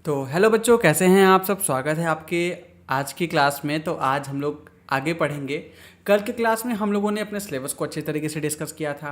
तो हेलो बच्चों, कैसे हैं आप सब। स्वागत है आपके आज की क्लास में। तो आज हम लोग आगे पढ़ेंगे। कल की क्लास में हम लोगों ने अपने सिलेबस को अच्छे तरीके से डिस्कस किया था।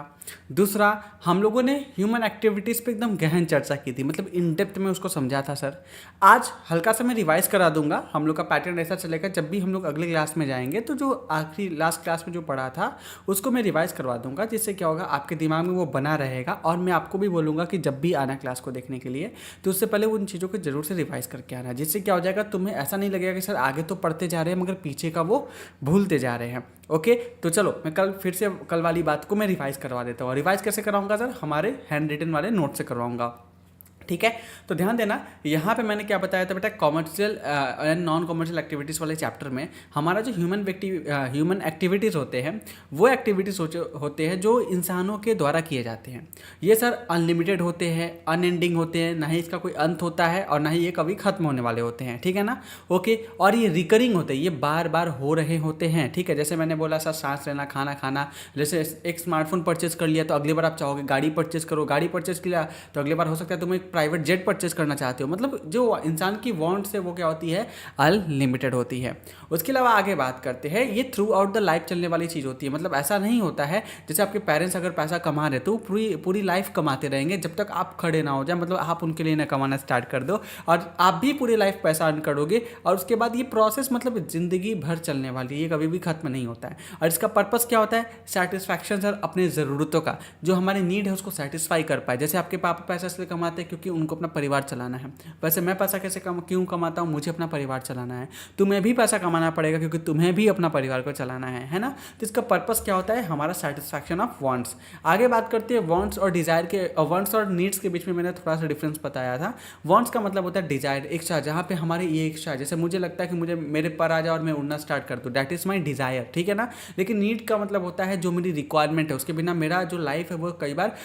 दूसरा, हम लोगों ने ह्यूमन एक्टिविटीज़ पे एकदम गहन चर्चा की थी, मतलब इन डेप्थ में उसको समझा था सर। आज हल्का सा मैं रिवाइज करा दूंगा। हम लोग का पैटर्न ऐसा चलेगा, जब भी हम लोग अगले क्लास में जाएंगे तो जो आखिरी लास्ट क्लास में जो पढ़ा था उसको मैं रिवाइज करवा दूंगा, जिससे क्या होगा आपके दिमाग में वो बना रहेगा। और मैं आपको भी बोलूँगा कि जब भी आना क्लास को देखने के लिए तो उससे पहले उन चीज़ों को जरूर से रिवाइज करके आना, जिससे क्या हो जाएगा तुम्हें ऐसा नहीं लगेगा कि सर आगे तो पढ़ते जा रहे हैं मगर पीछे का वो भूलते जा रहे हैं। ओके, तो चलो मैं कल फिर से कल वाली बात को मैं रिवाइज करवा देता हूँ। रिवाइज कैसे कराऊंगा सर? हमारे हैंड रिटन वाले नोट से करवाऊंगा। ठीक है, तो ध्यान देना। यहाँ पे मैंने क्या बताया था बेटा, commercial and non commercial activities वाले चैप्टर में हमारा जो ह्यूमन एक्टिविटीज़ होते हैं वो एक्टिविटीज़ होते हैं जो इंसानों के द्वारा किए जाते हैं। ये सर अनलिमिटेड होते हैं, अनएंडिंग होते हैं, ना ही इसका कोई अंत होता है और ना ही ये कभी खत्म होने वाले होते हैं। ठीक है ना? ओके, और ये रिकरिंग होते हैं, ये बार बार हो रहे होते हैं। ठीक है, जैसे मैंने बोला सर, सांस लेना, खाना खाना। जैसे एक स्मार्टफोन परचेज कर लिया तो अगली बार आप चाहोगे गाड़ी परचेज करो, गाड़ी परचेज किया तो अगली बार हो सकता है तुम एक प्राइवेट जेट परचेज करना चाहते हो। मतलब जो इंसान की वांट्स है वो क्या होती है, अनलिमिटेड होती है। उसके अलावा आगे बात करते हैं, ये थ्रू आउट द लाइफ चलने वाली चीज़ होती है। मतलब ऐसा नहीं होता है जैसे आपके पेरेंट्स अगर पैसा कमा रहे तो पूरी पूरी लाइफ कमाते रहेंगे जब तक आप खड़े ना हो जाए, मतलब आप उनके लिए ना कमाना स्टार्ट कर दो और आप भी पूरी लाइफ पैसा अर्न करोगे। और उसके बाद ये प्रोसेस मतलब ज़िंदगी भर चलने वाली है, ये कभी भी खत्म नहीं होता है। और इसका पर्पस क्या होता है? सेटिस्फैक्शन सर, अपने ज़रूरतों का, जो हमारी नीड है उसको सेटिस्फाई कर पाए। जैसे आपके पापा पैसा इसलिए कमाते हैं क्योंकि उनको अपना परिवार चलाना है। वैसे मैं पैसा क्यों कमाता हूँ? मुझे अपना परिवार चलाना है। तुम्हें भी पैसा कमाना पड़ेगा क्योंकि तुम्हें भी अपना परिवार को चलाना है ना? तो इसका पर्पस क्या होता है? हमारा सेटिस्फैक्शन ऑफ वांट्स। आगे बात करते हैं वांट्स और डिजायर के। वांट्स और नीड्स के बीच में मैंने थोड़ा सा डिफरेंस बताया था। वांट्स का मतलब होता है डिजायर, इच्छा, जहाँ पे हमारी ये इच्छा है, जैसे मुझे लगता है कि मुझे मेरे पर आ जाए और मैं उड़ना स्टार्ट कर दूँ, दैट इज माई डिजायर। ठीक है ना? लेकिन नीड का मतलब होता है जो मेरी रिक्वायरमेंट है, उसके बिना मेरा जो लाइफ है वो कई बार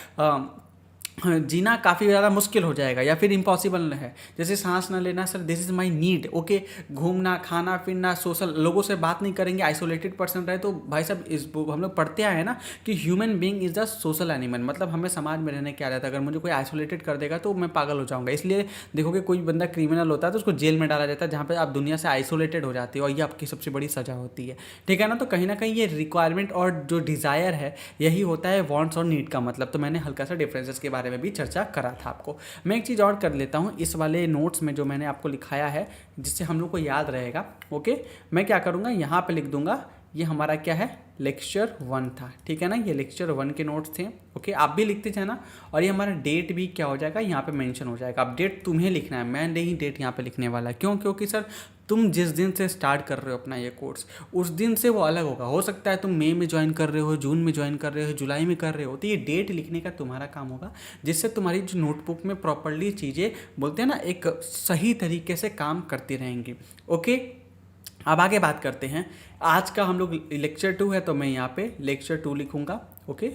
जीना काफ़ी ज़्यादा मुश्किल हो जाएगा या फिर इम्पॉसिबल है। जैसे सांस ना लेना sir, this is my need. Okay, घूमना, खाना पीना, सोशल, लोगों से बात नहीं करेंगे, आइसोलेटेड पर्सन रहे तो भाई साहब इस हम लोग पढ़ते आए हैं ना कि human being is the social animal. मतलब हमें समाज में रहने की आदत है। अगर मुझे कोई आइसोलेटेड कर देगा तो मैं पागल हो जाऊँगा। इसलिए देखोगे कोई बंदा क्रिमिनल होता है तो उसको जेल में डाला जाता है, जहाँ पर आप दुनिया से आइसोलेटेड हो जाते हो और ये आपकी सबसे बड़ी सज़ा होती है। ठीक है ना? तो कहीं ना कहीं ये रिक्वायरमेंट और जो डिज़ायर है यही होता है वांट्स और नीड का मतलब। तो मैंने हल्का सा डिफरेंसेस के बारे में भी चर्चा करा था आपको। मैं एक चीज़ और कर लेता हूँ इस वाले नोट्स में जो मैंने आपको लिखाया है, जिससे हम लोग को याद रहेगा। ओके, मैं क्या करूँगा, यहाँ पे लिख दूंगा ये हमारा क्या है, लेक्चर 1 था। ठीक है ना? ये लेक्चर 1 के नोट्स थे। ओके, आप भी लिखते जाना। और ये हमारा डेट भी क्या हो जाएगा, यहाँ पे मेंशन हो जाएगा। अब डेट तुम्हें लिखना है, मैं नहीं डेट यहाँ पे लिखने वाला। क्यों? क्योंकि सर तुम जिस दिन से स्टार्ट कर रहे हो अपना ये कोर्स, उस दिन से वो अलग होगा। हो सकता है तुम मई में ज्वाइन कर रहे हो, जून में ज्वाइन कर रहे हो, जुलाई में कर रहे हो, तो ये डेट लिखने का तुम्हारा काम होगा, जिससे तुम्हारी जो नोटबुक में प्रॉपरली चीज़ें बोलते हैं ना एक सही तरीके से काम करती रहेंगी। ओके, अब आगे बात करते हैं। आज का हम लोग लेक्चर 2 है तो मैं यहाँ पे लेक्चर 2 लिखूँगा। Okay,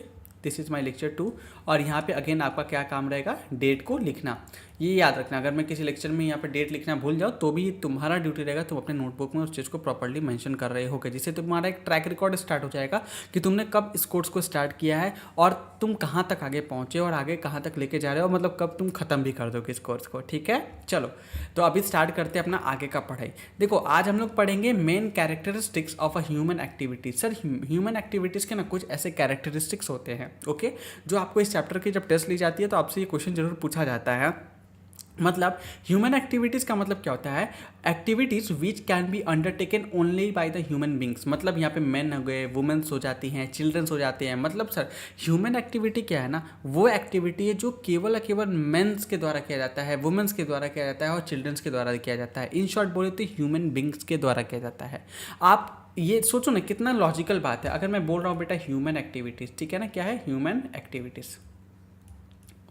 this is my lecture 2। और यहाँ पे अगेन आपका क्या काम रहेगा, डेट को लिखना। ये याद रखना, अगर मैं किसी लेक्चर में यहाँ पे डेट लिखना भूल जाओ तो भी तुम्हारा ड्यूटी रहेगा, तुम अपने नोटबुक में उस चीज़ को प्रॉपर्ली मेंशन कर रहे होगे, जिससे तुम्हारा एक ट्रैक रिकॉर्ड स्टार्ट हो जाएगा कि तुमने कब इस कोर्स को स्टार्ट किया है और तुम कहाँ तक आगे पहुँचे और आगे कहाँ तक लेके जा रहे हो, मतलब कब तुम खत्म भी कर दोगे इस कोर्स को। ठीक है, चलो तो अभी स्टार्ट करते हैं अपना आगे का पढ़ाई। देखो, आज हम लोग पढ़ेंगे main characteristics of a human activities. Sir human activities के ना कुछ ऐसे कैरेक्टरिस्टिक्स होते हैं, ओके, जो आपको इस चैप्टर की जब टेस्ट ली जाती है तो आपसे ये क्वेश्चन जरूर पूछा जाता है। मतलब ह्यूमन एक्टिविटीज़ का मतलब क्या होता है, activities which can be undertaken only by the human beings. मतलब यहाँ पे मैन हो गए, वुमेन्स हो जाती हैं, चिल्ड्रंस हो जाते हैं। मतलब सर ह्यूमन एक्टिविटी क्या है ना, वो एक्टिविटी है जो केवल मेंस के द्वारा किया जाता है, वुमेन्स के द्वारा किया जाता है और चिल्ड्रंस के द्वारा किया जाता है। इन शॉर्ट बोले तो ह्यूमन बींग्स के द्वारा किया जाता है। आप ये सोचो ना कितना लॉजिकल बात है। अगर मैं बोल रहा हूँ बेटा ह्यूमन एक्टिविटीज़, ठीक है ना, क्या है ह्यूमन एक्टिविटीज़।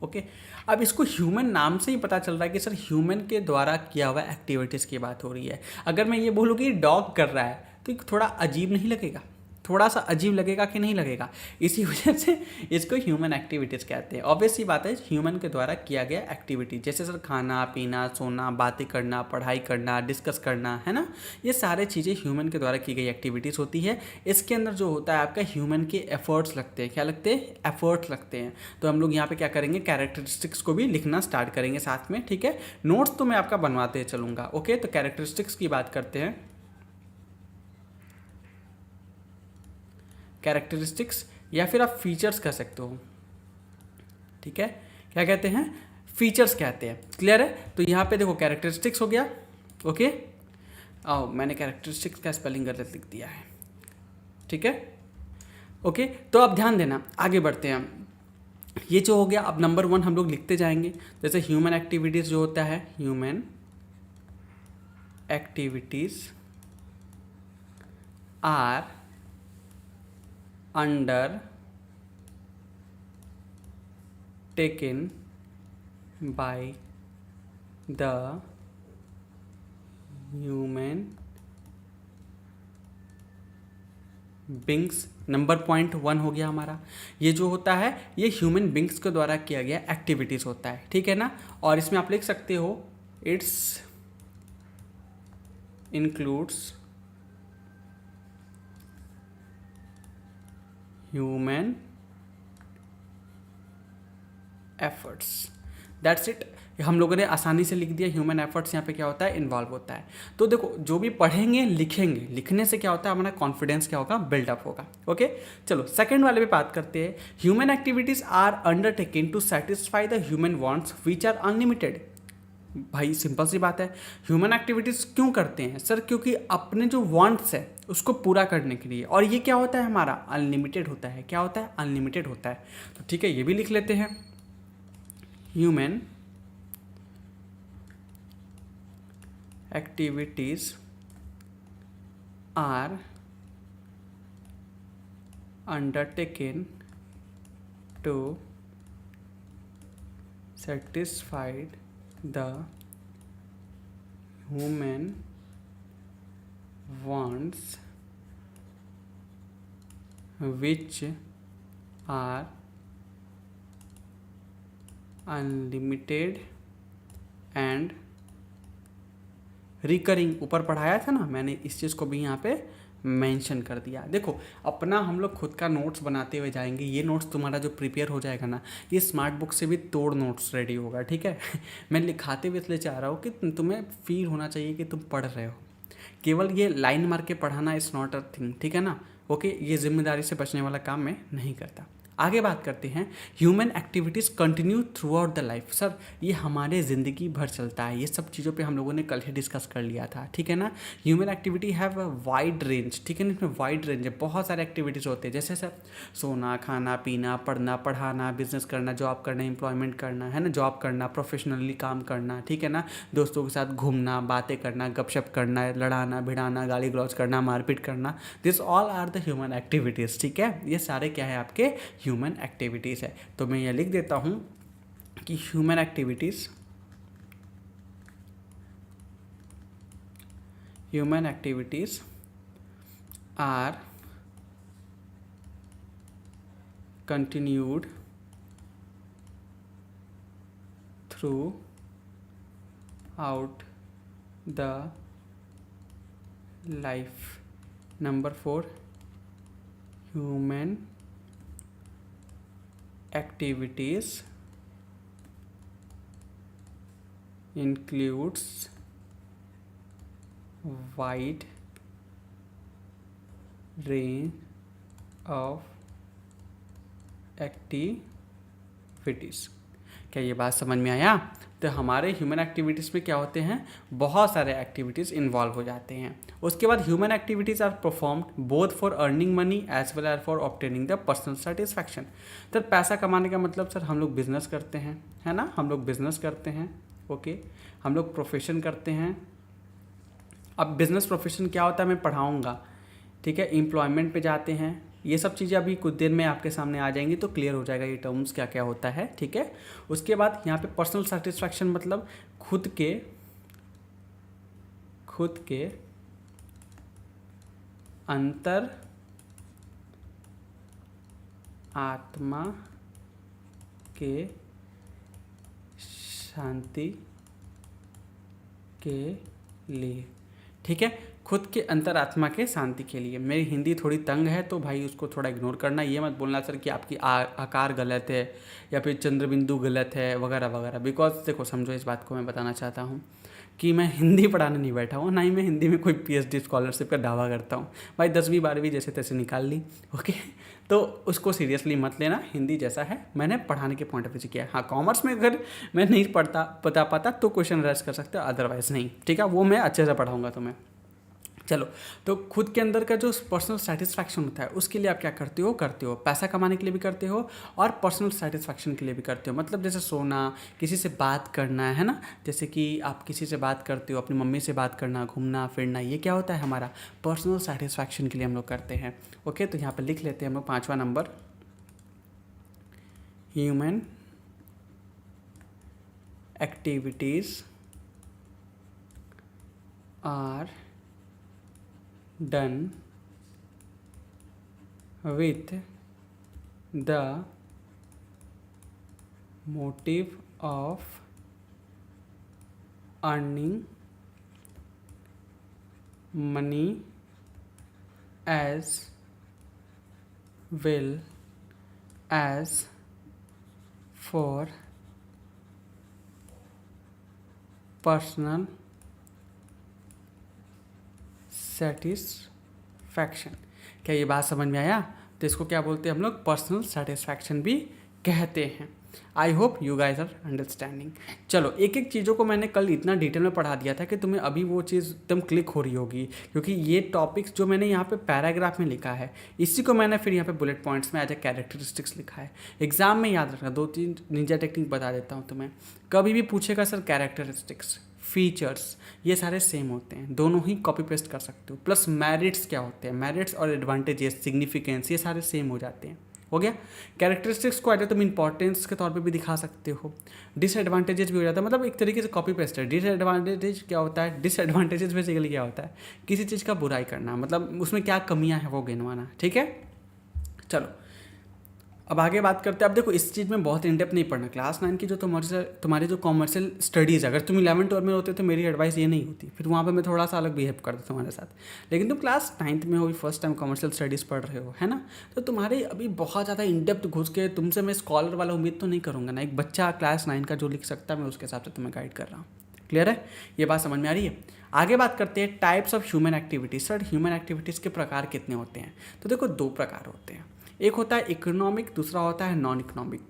ओके, अब इसको ह्यूमन नाम से ही पता चल रहा है कि सर ह्यूमन के द्वारा किया हुआ एक्टिविटीज़ की बात हो रही है। अगर मैं ये बोलूँ कि डॉग कर रहा है तो थोड़ा अजीब नहीं लगेगा? थोड़ा सा अजीब लगेगा कि नहीं लगेगा, इसी वजह से इसको ह्यूमन एक्टिविटीज़ कहते हैं। ऑब्वियस सी बात है, ह्यूमन के द्वारा किया गया एक्टिविटी, जैसे सर खाना पीना सोना बातें करना पढ़ाई करना डिस्कस करना, है ना, ये सारे चीज़ें ह्यूमन के द्वारा की गई एक्टिविटीज़ होती है। इसके अंदर जो होता है आपका ह्यूमन के एफर्ट्स लगते हैं, क्या लगते हैं, एफर्ट्स लगते हैं। तो हम लोग यहाँ पे क्या करेंगे, कैरेक्टरिस्टिक्स को भी लिखना स्टार्ट करेंगे साथ में, ठीक है। नोट्स तो मैं आपका बनवाते चलूँगा, ओके। तो कैरेक्टरिस्टिक्स की बात करते हैं। कैरेक्टरिस्टिक्स या फिर आप फीचर्स कह सकते हो, ठीक है। क्या कहते हैं, फीचर्स कहते हैं, क्लियर है। तो यहाँ पे देखो कैरेक्टरिस्टिक्स हो गया, ओके। आओ मैंने कैरेक्टरिस्टिक्स का स्पेलिंग गलत लिख दिया है, ठीक है, ओके। तो अब ध्यान देना, आगे बढ़ते हैं हम। ये जो हो गया, अब नंबर 1 हम लोग लिखते जाएंगे। जैसे ह्यूमन एक्टिविटीज़ जो होता है, human activities are undertaken by the human beings. Number point 1 हो गया हमारा। ये जो होता है ये ह्यूमन बींग्स के द्वारा किया गया एक्टिविटीज़ होता है, ठीक है ना। और इसमें आप लिख सकते हो it's includes human efforts, that's it. हम लोगों ने आसानी से लिख दिया, ह्यूमन एफर्ट्स यहाँ पे क्या होता है, इन्वॉल्व होता है। तो देखो जो भी पढ़ेंगे लिखेंगे, लिखने से क्या होता है, हमारा कॉन्फिडेंस क्या होगा, बिल्डअप होगा, ओके। चलो सेकंड वाले पे बात करते हैं। Human activities are undertaken to satisfy the human wants which are unlimited. भाई सिंपल सी बात है, ह्यूमन एक्टिविटीज़ क्यों करते हैं सर, क्योंकि अपने जो वांट्स है उसको पूरा करने के लिए। और ये क्या होता है हमारा, अनलिमिटेड होता है। क्या होता है, अनलिमिटेड होता है। तो ठीक है, ये भी लिख लेते हैं। Human activities are undertaken to satisfy the human wants which are unlimited and recurring. ऊपर पढ़ाया था ना मैंने, इस चीज़ को भी यहाँ पे मेंशन कर दिया। देखो अपना हम लोग खुद का नोट्स बनाते हुए जाएंगे। ये नोट्स तुम्हारा जो प्रिपेयर हो जाएगा ना, ये स्मार्ट बुक से भी तोड़ नोट्स रेडी होगा, ठीक है। मैं लिखाते हुए इसलिए चाह रहा हूँ कि तुम्हें फील होना चाहिए कि तुम पढ़ रहे हो। केवल ये लाइन मार के पढ़ाना इज़ नॉट अ थिंग, ठीक है ना, ओके। ये जिम्मेदारी से बचने वाला काम मैं नहीं करता। आगे बात करते हैं, human activities continue through out the life. Sir ये हमारे ज़िंदगी भर चलता है, ये सब चीज़ों पे हम लोगों ने कल ही डिस्कस कर लिया था, ठीक है ना। Human activity have a wide range, ठीक है ना, इसमें वाइड रेंज है, बहुत सारे एक्टिविटीज़ होते हैं। जैसे सर सोना खाना पीना पढ़ना पढ़ाना बिजनेस करना जॉब करना एम्प्लॉयमेंट करना, है ना, जॉब करना प्रोफेशनली काम करना, ठीक है ना, दोस्तों के साथ घूमना बातें करना गपशप करना लड़ाना भिड़ाना गाली गलौज करना मारपीट करना, this all are the human activities, ठीक है। ये सारे क्या है आपके ह्यूमन एक्टिविटीज़ है। तो मैं ये लिख देता हूँ कि human activities are continued throughout the life. Number 4, human activities includes wide range of activities. क्या ये बात समझ में आया? तो हमारे ह्यूमन एक्टिविटीज़ में क्या होते हैं, बहुत सारे एक्टिविटीज़ इन्वॉल्व हो जाते हैं। उसके बाद human activities are performed both for earning money as well as for obtaining the personal satisfaction. Sir पैसा कमाने का मतलब सर हम लोग बिजनेस करते हैं, है ना, हम लोग बिजनेस करते हैं, ओके। हम लोग प्रोफेशन करते हैं। अब बिजनेस प्रोफेशन क्या होता है मैं पढ़ाऊँगा, ठीक है। एम्प्लॉयमेंट पे जाते हैं, ये सब चीज़ें अभी कुछ देर में आपके सामने आ जाएंगी तो क्लियर हो जाएगा ये टर्म्स क्या क्या होता है, ठीक है। उसके बाद यहाँ पे पर्सनल सेटिस्फैक्शन मतलब खुद के अंतर आत्मा के शांति के लिए। ठीक है, खुद के अंतरात्मा के शांति के लिए। मेरी हिंदी थोड़ी तंग है तो भाई उसको थोड़ा इग्नोर करना। ये मत बोलना सर कि आपकी आकार गलत है या फिर चंद्रबिंदु गलत है वगैरह वगैरह। बिकॉज देखो, समझो इस बात को मैं बताना चाहता हूँ कि मैं हिंदी पढ़ाने नहीं बैठा हूँ, ना ही मैं हिंदी में कोई पीएचडी स्कॉलरशिप का दावा करता हूँ। भाई 10वीं 12वीं जैसे तैसे निकाल ली, ओके। तो उसको सीरियसली मत लेना, हिंदी जैसा है मैंने पढ़ाने के पॉइंट ऑफ व्यू से किया है। हाँ, कॉमर्स में अगर मैं नहीं बता पाता तो क्वेश्चन रेज कर सकते हो, अदरवाइज नहीं। ठीक है, वो मैं अच्छे से पढ़ाऊँगा तुम्हें। चलो, तो खुद के अंदर का जो पर्सनल सेटिस्फैक्शन होता है उसके लिए आप क्या करते हो, पैसा कमाने के लिए भी करते हो और पर्सनल सेटिस्फैक्शन के लिए भी करते हो। मतलब जैसे सोना, किसी से बात करना, है ना, जैसे कि आप किसी से बात करते हो, अपनी मम्मी से बात करना, घूमना फिरना, ये क्या होता है हमारा पर्सनल सेटिस्फैक्शन के लिए हम लोग करते हैं। ओके, तो यहाँ पर लिख लेते हैं हम लोग 5वां number, human activities are done with the motive of earning money as well as for personal satisfaction. क्या ये बात समझ में आया? तो इसको क्या बोलते हैं हम लोग, पर्सनल सेटिस्फैक्शन भी कहते हैं। I hope you guys are understanding. चलो, एक एक चीज़ों को मैंने कल इतना डिटेल में पढ़ा दिया था कि तुम्हें अभी वो चीज़ एकदम क्लिक हो रही होगी, क्योंकि ये टॉपिक्स जो मैंने यहाँ पे पैराग्राफ में लिखा है इसी को मैंने फिर यहाँ पे बुलेट पॉइंट्स में एज ए कैरेक्टरिस्टिक्स लिखा है। एग्जाम में याद रखना, 2-3 निंजा टेक्निक बता देता हूँ तुम्हें। कभी भी पूछेगा सर कैरेक्टरिस्टिक्स, फीचर्स, ये सारे सेम होते हैं, दोनों ही कॉपी पेस्ट कर सकते हो। प्लस मेरिट्स क्या होते हैं, मेरिट्स और एडवांटेजेस, सिग्निफिकेंस, ये सारे सेम हो जाते हैं। हो गया। कैरेक्टरिस्टिक्स को आगे तुम इंपॉर्टेंस के तौर पे भी दिखा सकते हो। डिसएडवांटेजेस भी हो जाता है, मतलब एक तरीके से कॉपी पेस्ट है। डिसएडवांटेज क्या होता है, डिसएडवांटेजेस बेसिकली क्या होता है, किसी चीज़ का बुराई करना, मतलब उसमें क्या कमियां हैं वो गिनवाना। ठीक है, चलो अब आगे बात करते हैं। अब देखो, इस चीज़ में बहुत इनडेप्थ नहीं पढ़ना। क्लास 9 की जो तुम्हारी जो कॉमर्शियल स्टडीज़, अगर तुम 11 12 में होते तो मेरी एडवाइस ये नहीं होती, फिर वहाँ पे मैं थोड़ा सा अलग बिहेव करता तुम्हारे साथ। लेकिन तुम क्लास 9th में हो, फर्स्ट टाइम कॉमर्शियल स्टडीज़ पढ़ रहे हो, है ना, तो तुम्हारे अभी बहुत ज़्यादा इनडेप्थ घुस के तुमसे मैं स्कॉलर वाला उम्मीद तो नहीं करूँगा ना। एक बच्चा क्लास 9 का जो लिख सकता है मैं उसके हिसाब से तुम्हें गाइड कर रहा हूँ। क्लियर है, ये बात समझ में आ रही है? आगे बात करते हैं types of human activities. Sir human activities के प्रकार कितने होते हैं? तो देखो, 2 प्रकार होते हैं, एक होता है इकोनॉमिक, दूसरा होता है नॉन इकोनॉमिक।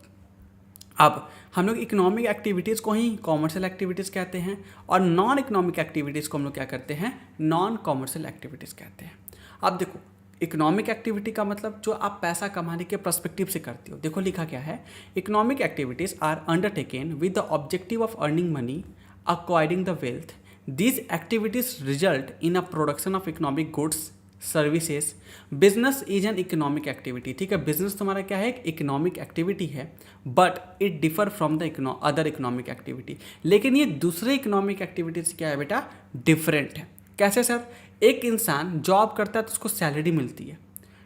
अब हम लोग इकोनॉमिक एक्टिविटीज़ को ही कॉमर्शियल एक्टिविटीज़ कहते हैं और नॉन इकोनॉमिक एक्टिविटीज़ को हम लोग क्या करते हैं, नॉन कॉमर्शियल एक्टिविटीज़ कहते हैं। अब देखो, इकोनॉमिक एक्टिविटी का मतलब जो आप पैसा कमाने के पर्सपेक्टिव से करते हो। देखो लिखा क्या है, economic activities are undertaken with the objective of earning money, acquiring the wealth. These activities result in a production of economic goods, services. Business is an economic activity. ठीक है, बिजनेस तुम्हारा क्या है, एक इकोनॉमिक एक्टिविटी है, but it differ from the other economic activity. लेकिन ये दूसरे इकोनॉमिक एक्टिविटी से क्या है बेटा, डिफरेंट है। कैसे सर? एक इंसान जॉब करता है तो उसको सैलरी मिलती है,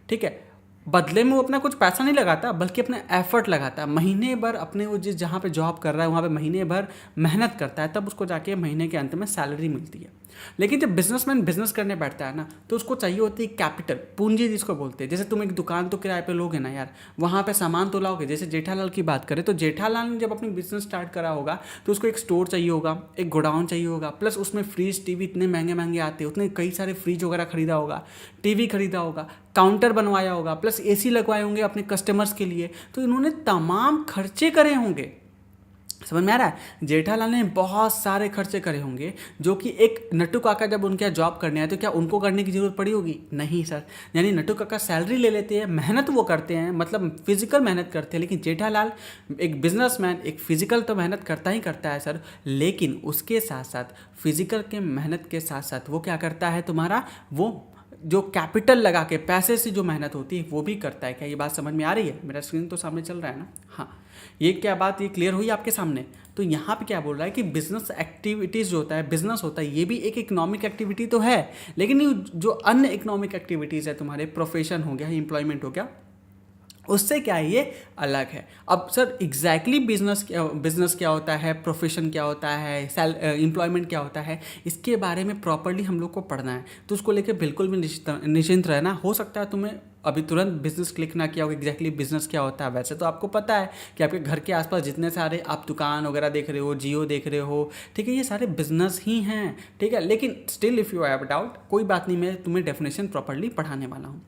ठीक है, बदले में वो अपना कुछ पैसा नहीं लगाता बल्कि अपना एफर्ट लगाता है। महीने भर अपने वो जिस जहाँ पे जॉब कर रहा है वहाँ पे महीने भर मेहनत करता है, तब उसको जाके महीने के अंत में सैलरी मिलती है। लेकिन जब बिजनेसमैन बिजनेस करने बैठता है ना, तो उसको चाहिए होती है कैपिटल, पूंजी जिसको बोलते हैं। जैसे तुम एक दुकान तो किराए पे लोगे ना यार, वहाँ पे सामान तो लाओगे। जैसे जेठालाल की बात करें तो जेठालाल ने जब अपनी बिजनेस स्टार्ट करा होगा तो उसको एक स्टोर चाहिए होगा, एक गोडाउन चाहिए होगा, प्लस उसमें फ्रिज टीवी इतने महंगे महंगे आते हैं, उतने कई सारे फ्रिज वगैरह खरीदा होगा, टीवी खरीदा होगा, काउंटर बनवाया होगा, प्लस एसी लगवाए होंगे अपने कस्टमर्स के लिए। तो इन्होंने तमाम खर्चे करे होंगे। समझ में आ रहा है? जेठालाल ने बहुत सारे खर्चे करे होंगे जो कि एक नट्टू काका जब उनके यहाँ जॉब करने आए तो क्या उनको करने की जरूरत पड़ी होगी? नहीं सर। यानी नट्टू काका सैलरी ले लेते हैं, मेहनत वो करते हैं, मतलब फिजिकल मेहनत करते हैं। लेकिन जेठालाल एक बिजनेसमैन, एक फिजिकल तो मेहनत करता ही करता है सर, लेकिन उसके साथ साथ फिजिकल के मेहनत के साथ साथ वो क्या करता है, तुम्हारा वो जो कैपिटल लगा के पैसे से जो मेहनत होती है वो भी करता है। क्या ये बात समझ में आ रही है? मेरा स्क्रीन तो सामने चल रहा है ना? हाँ, ये क्या बात, ये क्लियर हुई आपके सामने? तो यहाँ पे क्या बोल रहा है कि बिजनेस एक्टिविटीज़ जो होता है, बिजनेस होता है, ये भी एक इकोनॉमिक एक्टिविटी तो है, लेकिन ये जो अन्य इकोनॉमिक एक्टिविटीज़ है, तुम्हारे प्रोफेशन हो गया, एम्प्लॉयमेंट हो गया, उससे क्या है, ये अलग है। अब सर एग्जैक्टली बिजनेस क्या होता है, प्रोफेशन क्या होता है, एम्प्लॉयमेंट क्या होता है, इसके बारे में प्रॉपरली हम लोग को पढ़ना है। तो उसको लेके बिल्कुल भी निश्चिंत रहना। हो सकता है तुम्हें अभी तुरंत बिजनेस क्लिक ना किया हो एग्जैक्टली बिजनेस क्या होता है। वैसे तो आपको पता है कि आपके घर के आसपास जितने सारे आप दुकान वगैरह देख रहे हो, जियो देख रहे हो, ठीक है, ये सारे बिजनेस ही हैं, ठीक है। लेकिन still if you have doubt, कोई बात नहीं, मैं तुम्हें डेफिनेशन प्रॉपरली पढ़ाने वाला हूँ।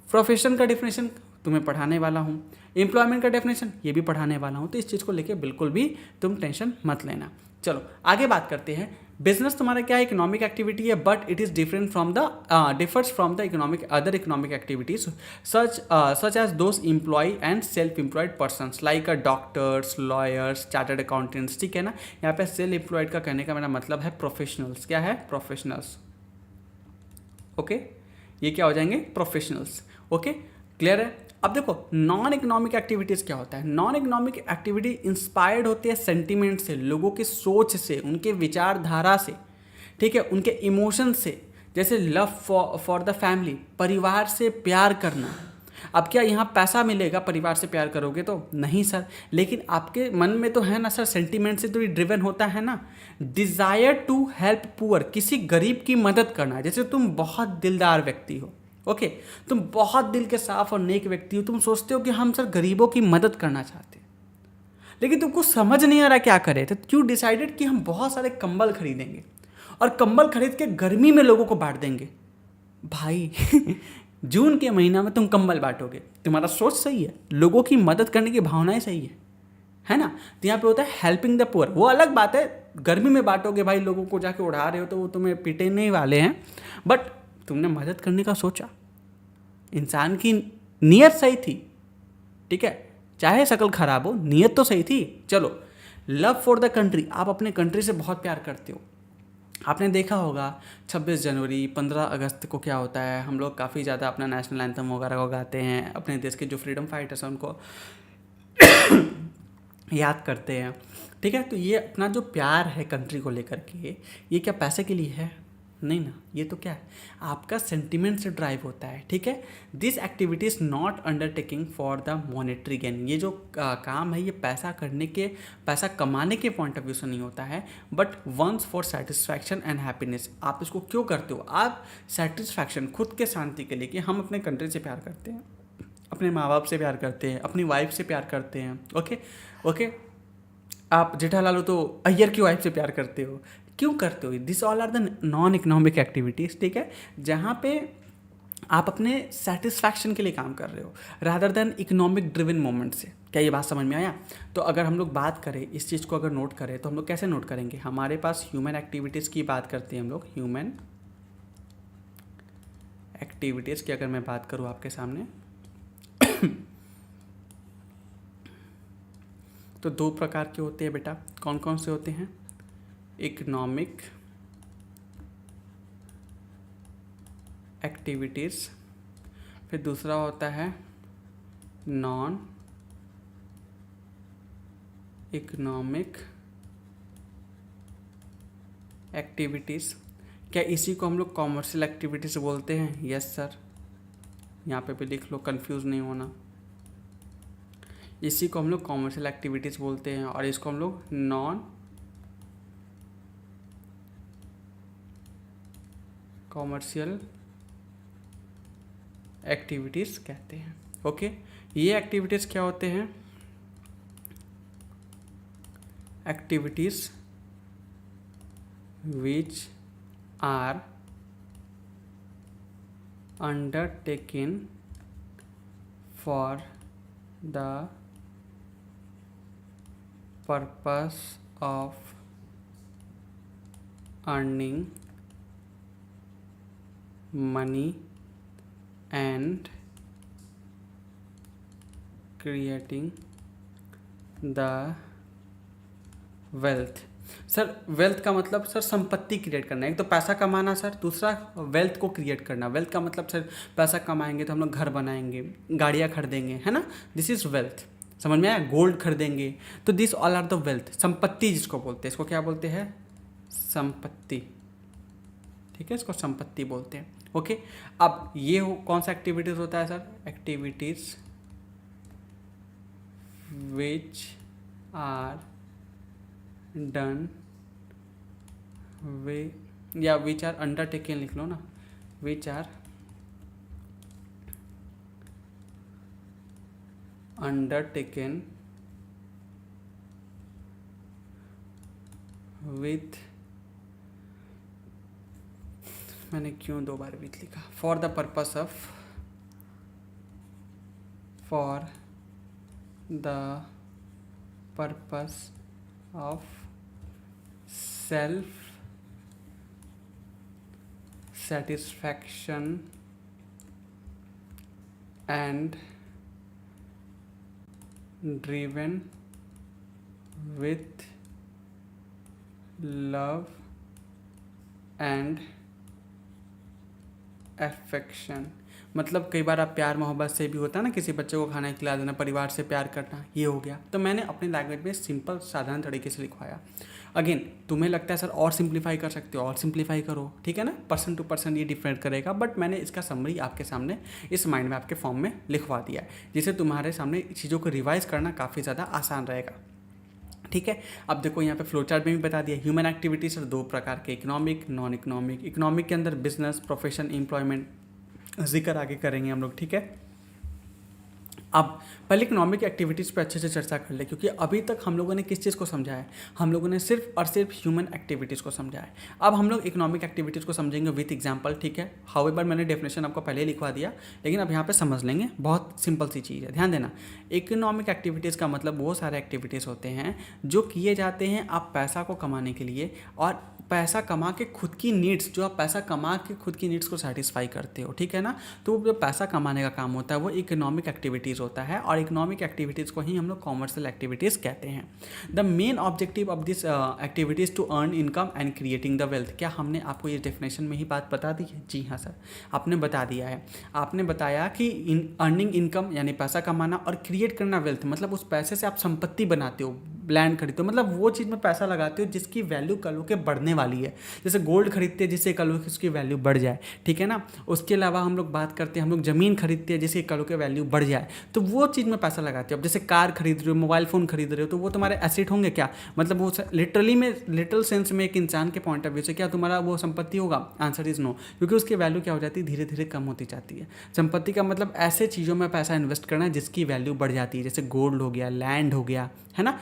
प्रोफेशन का डेफिनेशन तुम्हें पढ़ाने वाला हूँ, एम्प्लॉयमेंट का डेफिनेशन ये भी पढ़ाने वाला हूँ। तो इस चीज़ को लेके बिल्कुल भी तुम टेंशन मत लेना। चलो आगे बात करते हैं। बिजनेस तुम्हारा क्या है, इकोनॉमिक एक्टिविटी है, but it is different from the differs from the other economic activities such as those employ and self employed persons like doctors, lawyers, chartered accountants, ठीक है ना। यहाँ पे सेल्फ एम्प्लॉयड का कहने का मेरा मतलब है प्रोफेशनल्स। क्या है, प्रोफेशनल्स, ओके। ये क्या हो जाएंगे, प्रोफेशनल्स, ओके, क्लियर है। अब देखो नॉन इकोनॉमिक एक्टिविटीज़ क्या होता है। नॉन इकोनॉमिक एक्टिविटी इंस्पायर्ड होती है सेंटिमेंट से, लोगों की सोच से, उनके विचारधारा से, ठीक है, उनके इमोशन से। जैसे लव फॉर द फैमिली, परिवार से प्यार करना। अब क्या यहाँ पैसा मिलेगा परिवार से प्यार करोगे तो, नहीं सर, लेकिन आपके मन में तो है ना सर, सेंटीमेंट से तो ये ड्रिवन होता है ना। डिज़ायर टू हेल्प पुअर, किसी गरीब की मदद करना। जैसे तुम बहुत दिलदार व्यक्ति हो, ओके, तुम बहुत दिल के साफ और नेक व्यक्ति हो, तुम सोचते हो कि हम सर गरीबों की मदद करना चाहते हैं, लेकिन तुमको समझ नहीं आ रहा क्या करें। तो क्यों डिसाइडेड कि हम बहुत सारे कंबल खरीदेंगे और कंबल खरीद के गर्मी में लोगों को बांट देंगे। भाई जून के महीना में तुम कंबल बांटोगे, तुम्हारा सोच सही है, लोगों की मदद करने की भावनाएं सही है ना। तो यहाँ पे होता है हेल्पिंग द पुअर, वो अलग बात है। गर्मी में बांटोगे भाई, लोगों को जाके उड़ा रहे हो तो वो तुम्हें पीटने वाले हैं, बट तुमने मदद करने का सोचा, इंसान की नीयत सही थी, ठीक है, चाहे शक्ल खराब हो, नीयत तो सही थी। चलो लव फॉर द कंट्री, आप अपने कंट्री से बहुत प्यार करते हो। आपने देखा होगा 26 जनवरी 15 अगस्त को क्या होता है, हम लोग काफ़ी ज़्यादा अपना नेशनल एंथम वगैरह को गाते हैं, अपने देश के जो फ्रीडम फाइटर्स हैं उनको याद करते हैं, ठीक है। तो ये अपना जो प्यार है कंट्री को लेकर के, ये क्या पैसे के लिए है, नहीं ना, ये तो क्या है, आपका सेंटिमेंट से ड्राइव होता है, ठीक है। This activity is not undertaking for the monetary gain, ये जो काम है ये पैसा कमाने के पॉइंट ऑफ व्यू से नहीं होता है, but once for satisfaction and happiness. आप इसको क्यों करते हो, आप सेटिस्फैक्शन, खुद के शांति के लिए, कि हम अपने कंट्री से प्यार करते हैं, अपने माँ बाप से प्यार करते हैं, अपनी वाइफ से प्यार करते हैं, ओके ओके। आप जेठालाल हो तो अय्यर की वाइफ से प्यार करते हो, क्यों करते हो। This all are the non economic activities, ठीक है, जहाँ पे आप अपने सेटिस्फैक्शन के लिए काम कर रहे हो rather than economic driven moment से। क्या ये बात समझ में आया। तो अगर हम लोग बात करें इस चीज़ को, अगर नोट करें तो हम लोग कैसे नोट करेंगे, हमारे पास ह्यूमन एक्टिविटीज़ की बात करते हैं हम लोग, ह्यूमन एक्टिविटीज़ की अगर मैं बात करूँ आपके सामने तो दो प्रकार के होते हैं बेटा, कौन कौन से होते हैं, इकोनॉमिक एक्टिविटीज़, फिर दूसरा होता है नॉन इकोनॉमिक एक्टिविटीज़। क्या इसी को हम लोग कॉमर्शियल एक्टिविटीज़ बोलते हैं, यस सर, यहाँ पे भी लिख लो, कंफ्यूज नहीं होना। इसी को हम लोग कॉमर्शियल एक्टिविटीज़ बोलते हैं और इसको हम लोग नॉन कॉमर्शियल एक्टिविटीज़ कहते हैं, ओके। ये एक्टिविटीज़ क्या होते हैं, activities which are undertaken for the purpose of earning money and creating the wealth. Sir wealth का मतलब सर संपत्ति क्रिएट करना, एक तो पैसा कमाना सर, दूसरा वेल्थ को क्रिएट करना। वेल्थ का मतलब सर पैसा कमाएंगे तो हम लोग घर बनाएंगे, गाड़ियाँ खरीदेंगे, है ना, दिस इज़ वेल्थ, समझ में आया, गोल्ड खरीदेंगे, तो this all are the wealth. संपत्ति जिसको बोलते हैं, इसको क्या बोलते हैं, संपत्ति, ठीक है, इसको संपत्ति बोलते हैं, ओके। अब ये कौन सा एक्टिविटीज़ होता है sir, activities which are done वे, या विच आर अंडरटेकन लिख लो ना, विच आर अंडरटेकन विथ, मैंने क्यों 2 बार विथ लिखा, for the purpose of self satisfaction and driven with love and affection। मतलब कई बार आप प्यार मोहब्बत से भी होता है ना, किसी बच्चे को खाना खिला देना, परिवार से प्यार करना, ये हो गया। तो मैंने अपनी लैंग्वेज में सिंपल साधारण तरीके से लिखवाया। अगेन तुम्हें लगता है सर और सिंप्लीफाई कर सकते हो, और सिंप्लीफाई करो, ठीक है ना, पर्सन टू पर्सन ये डिफरेंट करेगा, बट मैंने इसका समरी आपके सामने इस माइंड मैप के फॉर्म में लिखवा दिया है, जिससे तुम्हारे सामने चीज़ों को रिवाइज करना काफ़ी ज़्यादा आसान रहेगा। ठीक है, अब देखो यहाँ पे फ्लो चार्ट में भी बता दिया। ह्यूमन एक्टिविटीज 2 प्रकार के, इकोनॉमिक, नॉन इकोनॉमिक। इकोनॉमिक के अंदर बिजनेस, प्रोफेशन, एम्प्लॉयमेंट जिक्र आगे करेंगे हम लोग, ठीक है। अब पहले इकोनॉमिक एक्टिविटीज़ पे अच्छे से चर्चा कर ले, क्योंकि अभी तक हम लोगों ने किस चीज़ को समझा है, हम लोगों ने सिर्फ और सिर्फ ह्यूमन एक्टिविटीज़ को समझा है। अब हम लोग इकोनॉमिक एक्टिविटीज़ को समझेंगे विथ एग्जांपल, ठीक है। हाउएवर मैंने डेफिनेशन आपको पहले लिखवा दिया, लेकिन अब यहाँ पे समझ लेंगे, बहुत सिंपल सी चीज़ है, ध्यान देना। इकोनॉमिक एक्टिविटीज़ का मतलब वो सारे एक्टिविटीज़ होते हैं जो किए जाते हैं आप पैसा को कमाने के लिए, और पैसा कमा के खुद की नीड्स, जो आप पैसा कमा के खुद की नीड्स को सेटिस्फाई करते हो, ठीक है ना। तो जो पैसा कमाने का काम होता है वो इकोनॉमिक एक्टिविटीज़ होता है, और इकोनॉमिक एक्टिविटीज़ को ही हम लोग कॉमर्शियल एक्टिविटीज़ कहते हैं। The main objective of this activities to earn income and creating the wealth. क्या हमने आपको ये डेफिनेशन में ही बात बता दी है? जी हाँ सर, आपने बता दिया है। आपने बताया कि अर्निंग इनकम यानी पैसा कमाना, और क्रिएट करना वेल्थ, मतलब उस पैसे से आप संपत्ति बनाते हो, लैंड खरीदते हो, मतलब वो चीज़ में पैसा लगाते हो जिसकी वैल्यू कल के बढ़ने वाली है। जैसे गोल्ड खरीदते हैं जिससे कल की उसकी वैल्यू बढ़ जाए, ठीक है ना। उसके अलावा हम लोग बात करते हैं, हम लोग ज़मीन खरीदते हैं जिससे कल के वैल्यू बढ़ जाए, तो वो चीज़ में पैसा लगाते हो। अब जैसे कार खरीद रहे हो, मोबाइल फ़ोन खरीद रहे हो, तो वो तुम्हारे एसेट होंगे क्या, मतलब वो लिटरली में, लिटरल सेंस में एक इंसान के पॉइंट ऑफ व्यू से क्या तुम्हारा वो संपत्ति होगा? आंसर इज़ नो, क्योंकि उसकी वैल्यू क्या हो जाती है, धीरे धीरे कम होती जाती है। संपत्ति का मतलब ऐसे चीज़ों में पैसा इन्वेस्ट करना है जिसकी वैल्यू बढ़ जाती है, जैसे गोल्ड हो गया, लैंड हो गया, है ना।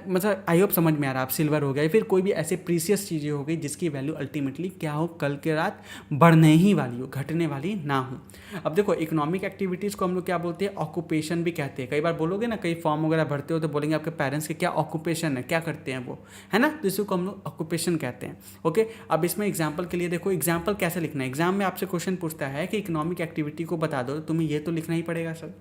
मतलब आई होप समझ में आ रहा है आप, सिल्वर हो गया, या फिर कोई भी ऐसे प्रीसियस चीज़ें हो गई जिसकी वैल्यू अल्टीमेटली क्या हो, कल के रात बढ़ने ही वाली हो, घटने वाली ना हो। अब देखो इकोनॉमिक एक्टिविटीज़ को हम लोग क्या बोलते हैं, ऑक्यूपेशन भी कहते हैं। कई बार बोलोगे ना, कई फॉर्म वगैरह भरते हो तो बोलेंगे आपके पेरेंट्स के क्या ऑक्यूपेशन है, क्या करते हैं वो, है ना, तो इसी को हम लोग ऑक्यूपेशन कहते हैं। ओके, अब इसमें एग्जाम्पल के लिए देखो, एग्जाम्पल कैसे लिखना है। एग्जाम में आपसे क्वेश्चन पूछता है कि इकोनॉमिक एक्टिविटी को बता दो, तुम्हें ये तो लिखना ही पड़ेगा सर।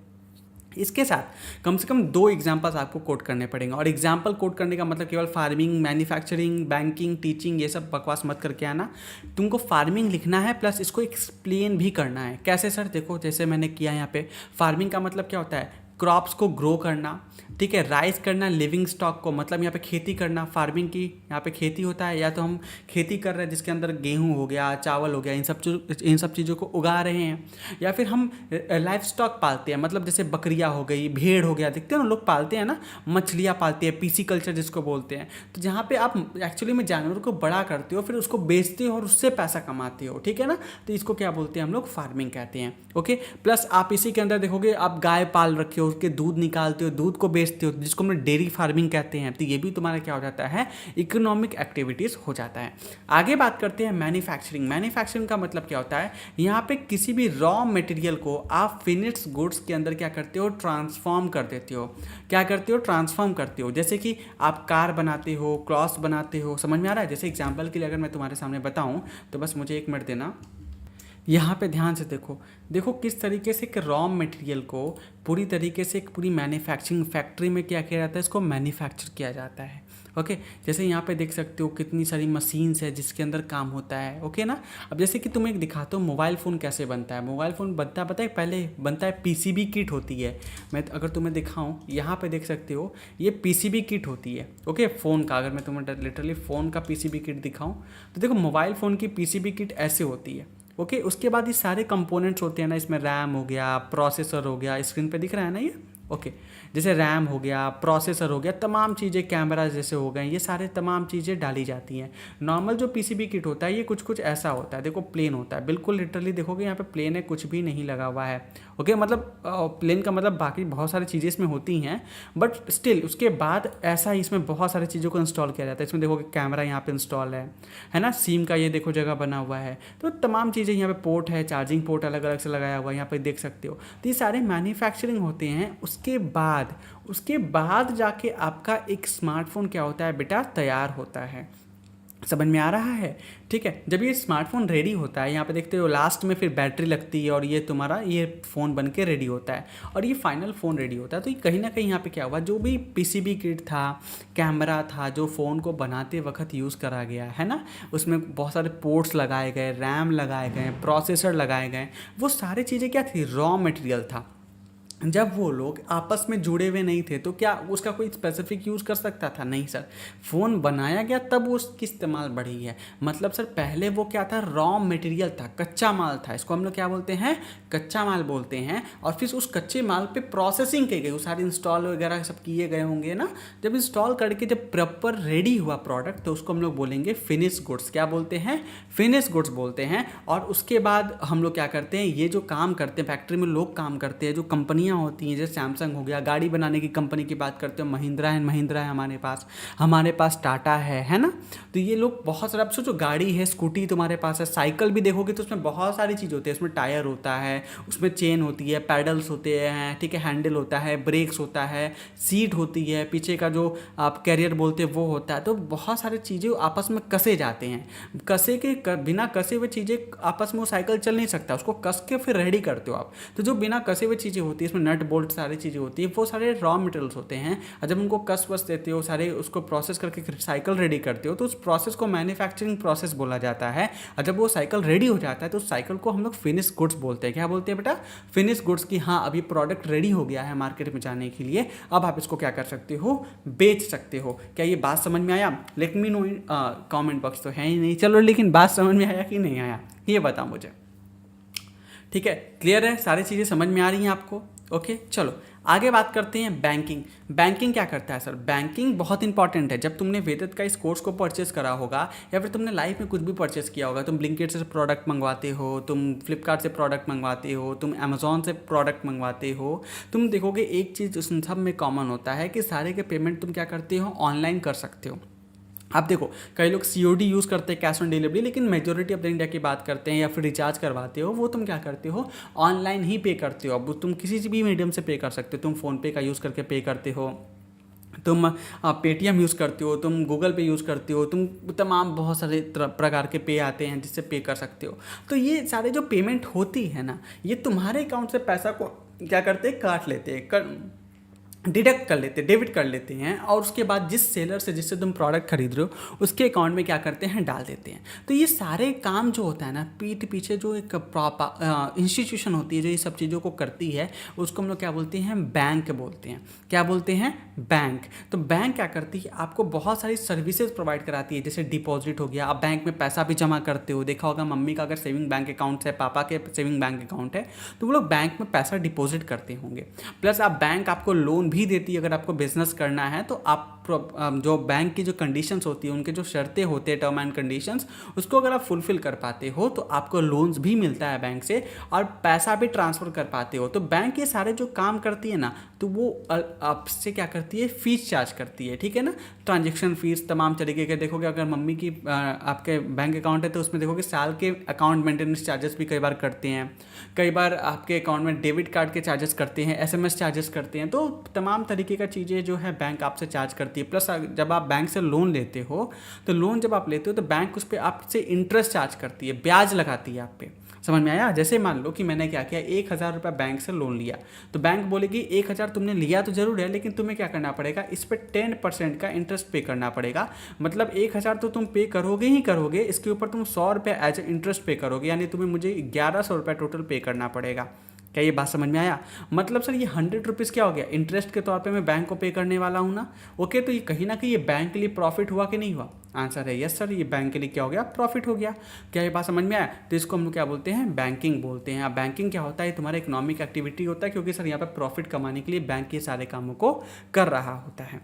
इसके साथ कम से कम 2 एग्जाम्पल्स आपको कोट करने पड़ेंगे, और एग्जाम्पल कोट करने का मतलब केवल फार्मिंग, मैन्युफैक्चरिंग, बैंकिंग, टीचिंग, ये सब बकवास मत करके आना। तुमको फार्मिंग लिखना है प्लस इसको एक्सप्लेन भी करना है। कैसे सर? देखो जैसे मैंने किया यहाँ पे, फार्मिंग का मतलब क्या होता है, क्रॉप्स को ग्रो करना, ठीक है, राइज करना, लिविंग स्टॉक को, मतलब यहाँ पे खेती करना, फार्मिंग की यहाँ पे खेती होता है, या तो हम खेती कर रहे हैं जिसके अंदर गेहूँ हो गया, चावल हो गया, इन सब चीज़ों को उगा रहे हैं, या फिर हम लाइफ स्टॉक पालते हैं, मतलब जैसे बकरियाँ हो गई, भेड़ हो गया, देखते हो ना लोग पालते हैं ना, मछलियाँ पालते हैं, पीसी कल्चर जिसको बोलते हैं। तो जहाँ पे आप एक्चुअली में जानवरों को बड़ा करते हो, फिर उसको बेचते हो और उससे पैसा कमाते हो, ठीक है ना, तो इसको क्या बोलते हैं हम लोग, फार्मिंग कहते हैं। ओके, प्लस आप इसी के अंदर देखोगे, आप गाय पाल रखे हो, उसके दूध निकालते हो, दूध को बेचते हो, जिसको हम डेयरी फार्मिंग कहते हैं, तो ये भी तुम्हारा क्या हो जाता है, इकोनॉमिक एक्टिविटीज़ हो जाता है। आगे बात करते हैं मैन्युफैक्चरिंग। मैन्युफैक्चरिंग का मतलब क्या होता है, यहाँ पे किसी भी रॉ मटेरियल को आप फिनिश्ड गुड्स के अंदर क्या करते हो, ट्रांसफॉर्म कर देते हो। क्या करते हो, ट्रांसफॉर्म करते हो। जैसे कि आप कार बनाते हो, क्रॉस बनाते हो, समझ में आ रहा है। जैसे एग्जाम्पल के लिए अगर मैं तुम्हारे सामने बताऊँ तो बस मुझे 1 मिनट देना। यहाँ पे ध्यान से देखो किस तरीके से एक रॉ मटेरियल को पूरी तरीके से एक पूरी मैन्युफैक्चरिंग फैक्ट्री में क्या किया जाता है, इसको मैन्युफैक्चर किया जाता है। ओके, जैसे यहाँ पे देख सकते हो कितनी सारी मशीन्स है जिसके अंदर काम होता है। ओके ना। अब जैसे कि तुम्हें दिखाता हूँ मोबाइल फ़ोन कैसे बनता है। मोबाइल फ़ोन बनता है, पता है, पहले बनता है पीसीबी किट होती है। मैं अगर तुम्हें दिखाऊँ, यहाँ पे देख सकते हो ये पीसीबी किट होती है। ओके, फ़ोन का अगर मैं तुम्हें लिटरली फ़ोन का पीसीबी किट दिखाऊँ तो देखो मोबाइल फ़ोन की पीसीबी किट ऐसे होती है। ओके, उसके बाद ये सारे कंपोनेंट्स होते हैं ना, इसमें रैम हो गया, प्रोसेसर हो गया, स्क्रीन पे दिख रहा है ना, ये ओके। जैसे रैम हो गया, प्रोसेसर हो गया, तमाम चीज़ें, कैमरा जैसे हो गए, ये सारे तमाम चीज़ें डाली जाती हैं। नॉर्मल जो पीसीबी किट होता है ये कुछ कुछ ऐसा होता है, देखो प्लेन होता है, बिल्कुल लिटरली देखोगे यहाँ पे प्लेन है, कुछ भी नहीं लगा हुआ है। ओके, मतलब प्लेन का मतलब बाकी बहुत सारी चीज़ें इसमें होती हैं, बट स्टिल उसके बाद ऐसा ही इसमें बहुत सारी चीज़ों को इंस्टॉल किया जाता है। इसमें देखोगे कैमरा यहाँ पे इंस्टॉल है ना, सिम का ये देखो जगह बना हुआ है, तो तमाम चीज़ें यहाँ पे पोर्ट है, चार्जिंग पोर्ट अलग अलग से लगाया हुआ है, यहाँ पे देख सकते हो। तो ये सारे मैन्युफैक्चरिंग होते हैं। उसके बाद जाके आपका एक स्मार्टफोन क्या होता है बेटा, तैयार होता है। समझ में आ रहा है? ठीक है, जब ये स्मार्टफोन रेडी होता है, यहाँ पे देखते हो लास्ट में फिर बैटरी लगती है और ये तुम्हारा ये फ़ोन बन के रेडी होता है और ये फाइनल फ़ोन रेडी होता है। तो ये कहीं ना कहीं यहाँ पे क्या हुआ, जो भी पीसीबी किट था, कैमरा था, जो फ़ोन को बनाते वक्त यूज़ करा गया है ना, उसमें बहुत सारे पोर्ट्स लगाए गए, रैम लगाए गए, प्रोसेसर लगाए गए, वो सारी चीज़ें क्या थी, रॉ मटेरियल था। जब वो लोग आपस में जुड़े हुए नहीं थे तो क्या उसका कोई स्पेसिफिक यूज़ कर सकता था? नहीं सर, फ़ोन बनाया गया तब उसकी इस्तेमाल बढ़ी है। मतलब सर पहले वो क्या था, रॉ मटेरियल था, कच्चा माल था, इसको हम लोग क्या बोलते हैं, कच्चा माल बोलते हैं। और फिर उस कच्चे माल पे प्रोसेसिंग की गई, वो सारे इंस्टॉल वगैरह सब किए गए होंगे ना। जब इंस्टॉल करके जब प्रॉपर रेडी हुआ प्रोडक्ट तो उसको हम लोग बोलेंगे फिनिश गुड्स। क्या बोलते हैं? फिनिश गुड्स बोलते हैं। और उसके बाद हम लोग क्या करते हैं, ये जो काम करते हैं फैक्ट्री में लोग काम करते हैं, जो कंपनियां होती हैं, जैसे सैमसंग हो गया, गाड़ी बनाने की कंपनी की बात करते हो, महिंद्रा एंड महिंद्रा है हमारे पास टाटा है ना। तो ये लोग बहुत सारा, अब सोचो गाड़ी है, स्कूटी तुम्हारे पास है, साइकिल भी देखोगे तो उसमें बहुत सारी चीज़ होती है। उसमें टायर होता है, उसमें चेन होती है, पैडल्स होते हैं, ठीक है, हैंडल होता है, ब्रेक्स होता है, सीट होती है, पीछे का जो आप कैरियर बोलते हैं वो होता है। तो बहुत सारी चीज़ें आपस में कसे जाते हैं। बिना कसे हुए चीज़ें आपस में वो साइकिल चल नहीं सकता, उसको कस के फिर रेडी करते हो आप। तो जो बिना कसे हुए चीज़ें होती है, इसमें नट बोल्ट सारी चीज़ें होती है, वो सारे रॉ मटेरियल्स होते हैं। और जब उनको कस वस देते हो, सारे उसको प्रोसेस करके साइकिल रेडी करते हो, तो उस प्रोसेस को मैन्युफैक्चरिंग प्रोसेस बोला जाता है। और जब वो साइकिल रेडी हो जाता है तो उस साइकिल को हम लोग फिनिश गुड्स बोलते हैं। क्या बोलते हैं बेटा? Finish goods. की हाँ, अभी प्रोडक्ट रेडी हो गया है मार्केट में जाने के लिए, अब आप इसको क्या कर सकते हो, बेच सकते हो। क्या ये बात समझ में आया? Let me know, comment box तो है ही नहीं, चलो लेकिन बात समझ में आया कि नहीं आया ये बताओ मुझे। ठीक है, क्लियर है, सारी चीज़ें समझ में आ रही हैं आपको? ओके, चलो आगे बात करते हैं बैंकिंग। बैंकिंग क्या करता है सर? बैंकिंग बहुत इंपॉर्टेंट है। जब तुमने वेदित का इस कोर्स को परचेस करा होगा या फिर तुमने लाइफ में कुछ भी परचेस किया होगा, तुम ब्लिंकिट से प्रोडक्ट मंगवाते हो, तुम फ्लिपकार्ट से प्रोडक्ट मंगवाते हो, तुम अमेजोन से प्रोडक्ट मंगवाते हो, तुम देखोगे एक चीज़ उस सब में कॉमन होता है कि सारे के पेमेंट तुम क्या करते हो, ऑनलाइन कर सकते हो। आप देखो कई लोग सीओडी यूज़ करते हैं, कैश ऑन डिलीवरी, लेकिन मेजोरिटी ऑफ द इंडिया की बात करते हैं या फिर रिचार्ज करवाते हो, वो तुम क्या करते हो, ऑनलाइन ही पे करते हो। अब तुम किसी भी मीडियम से पे कर सकते हो, तुम फ़ोनपे का यूज़ करके पे करते हो, तुम पेटीएम यूज़ करते हो, तुम गूगल पे यूज़ करते हो, तुम तमाम बहुत सारे प्रकार के पे आते हैं जिससे पे कर सकते हो। तो ये सारे जो पेमेंट होती है ना, ये तुम्हारे अकाउंट से पैसा को क्या करते हैं, काट लेते हैं, डिडक्ट कर लेते हैं, डेबिट कर लेते हैं, और उसके बाद जिस सेलर से जिससे तुम प्रोडक्ट खरीद रहे हो उसके अकाउंट में क्या करते हैं, डाल देते हैं। तो ये सारे काम जो होता है ना, पीठ पीछे जो एक इंस्टीट्यूशन होती है जो ये सब चीज़ों को करती है, उसको हम लोग क्या बोलते हैं, बैंक बोलते हैं। क्या बोलते हैं? बैंक। तो बैंक क्या करती है, आपको बहुत सारी सर्विसेज प्रोवाइड कराती है। जैसे डिपॉजिट हो गया, आप बैंक में पैसा भी जमा करते हो, देखा होगा मम्मी का अगर सेविंग बैंक अकाउंट है, पापा के सेविंग बैंक अकाउंट है, तो वो लोग बैंक में पैसा डिपॉजिट करते होंगे। प्लस आप बैंक आपको लोन भी देती है। अगर आपको बिजनेस करना है तो आप जो बैंक की जो कंडीशंस होती है, उनके जो शर्तें होते हैं, टर्म एंड कंडीशंस, उसको अगर आप फुलफिल कर पाते हो तो आपको लोन्स भी मिलता है बैंक से, और पैसा भी ट्रांसफ़र कर पाते हो। तो बैंक ये सारे जो काम करती है ना, तो वो आपसे क्या करती है, फीस चार्ज करती है। ठीक है ना, ट्रांजेक्शन फीस तमाम तरीके के। देखोगे अगर मम्मी की आपके बैंक अकाउंट है तो उसमें देखोगे साल के अकाउंट मेंटेनेंस चार्जेस भी कई बार करते हैं, कई बार आपके अकाउंट में डेबिट कार्ड के चार्जेस करते हैं, एसएमएस चार्जेस करते हैं। तो तमाम तरीके का चीज़ें जो है बैंक आपसे चार्ज करती है। प्लस जब आप बैंक से लोन लेते हो, तो लोन जब आप लेते हो तो बैंक उस पर आपसे इंटरेस्ट चार्ज करती है, ब्याज लगाती है आप पे। समझ में आया? जैसे मान लो कि मैंने क्या किया, 1,000 रुपये बैंक से लोन लिया, तो बैंक बोलेगी 1,000 तुमने लिया तो जरूर है, लेकिन तुम्हें क्या करना पड़ेगा, इस पर 10% का इंटरेस्ट पे करना पड़ेगा। मतलब 1,000 तो तुम पे करोगे ही करोगे, इसके ऊपर तुम 100 रुपये एज इंटरेस्ट पे करोगे, यानी तुम्हें मुझे 1,100 रुपये टोटल पे करना पड़ेगा। क्या ये बात समझ में आया? मतलब सर ये 100 रुपीज़ क्या हो गया, इंटरेस्ट के तौर पे मैं बैंक को पे करने वाला हूँ ना। ओके, तो ये कहीं ना कहीं ये बैंक के लिए प्रॉफिट हुआ कि नहीं हुआ? आंसर है यस सर, ये बैंक के लिए क्या हो गया, प्रॉफिट हो गया। क्या ये बात समझ में आया? तो इसको हम लोग क्या बोलते हैं, बैंकिंग बोलते हैं। अब बैंकिंग क्या होता है, तुम्हारा इकोनॉमिक एक्टिविटी होता है, क्योंकि सर यहाँ पर प्रॉफिट कमाने के लिए बैंक ये सारे कामों को कर रहा होता है।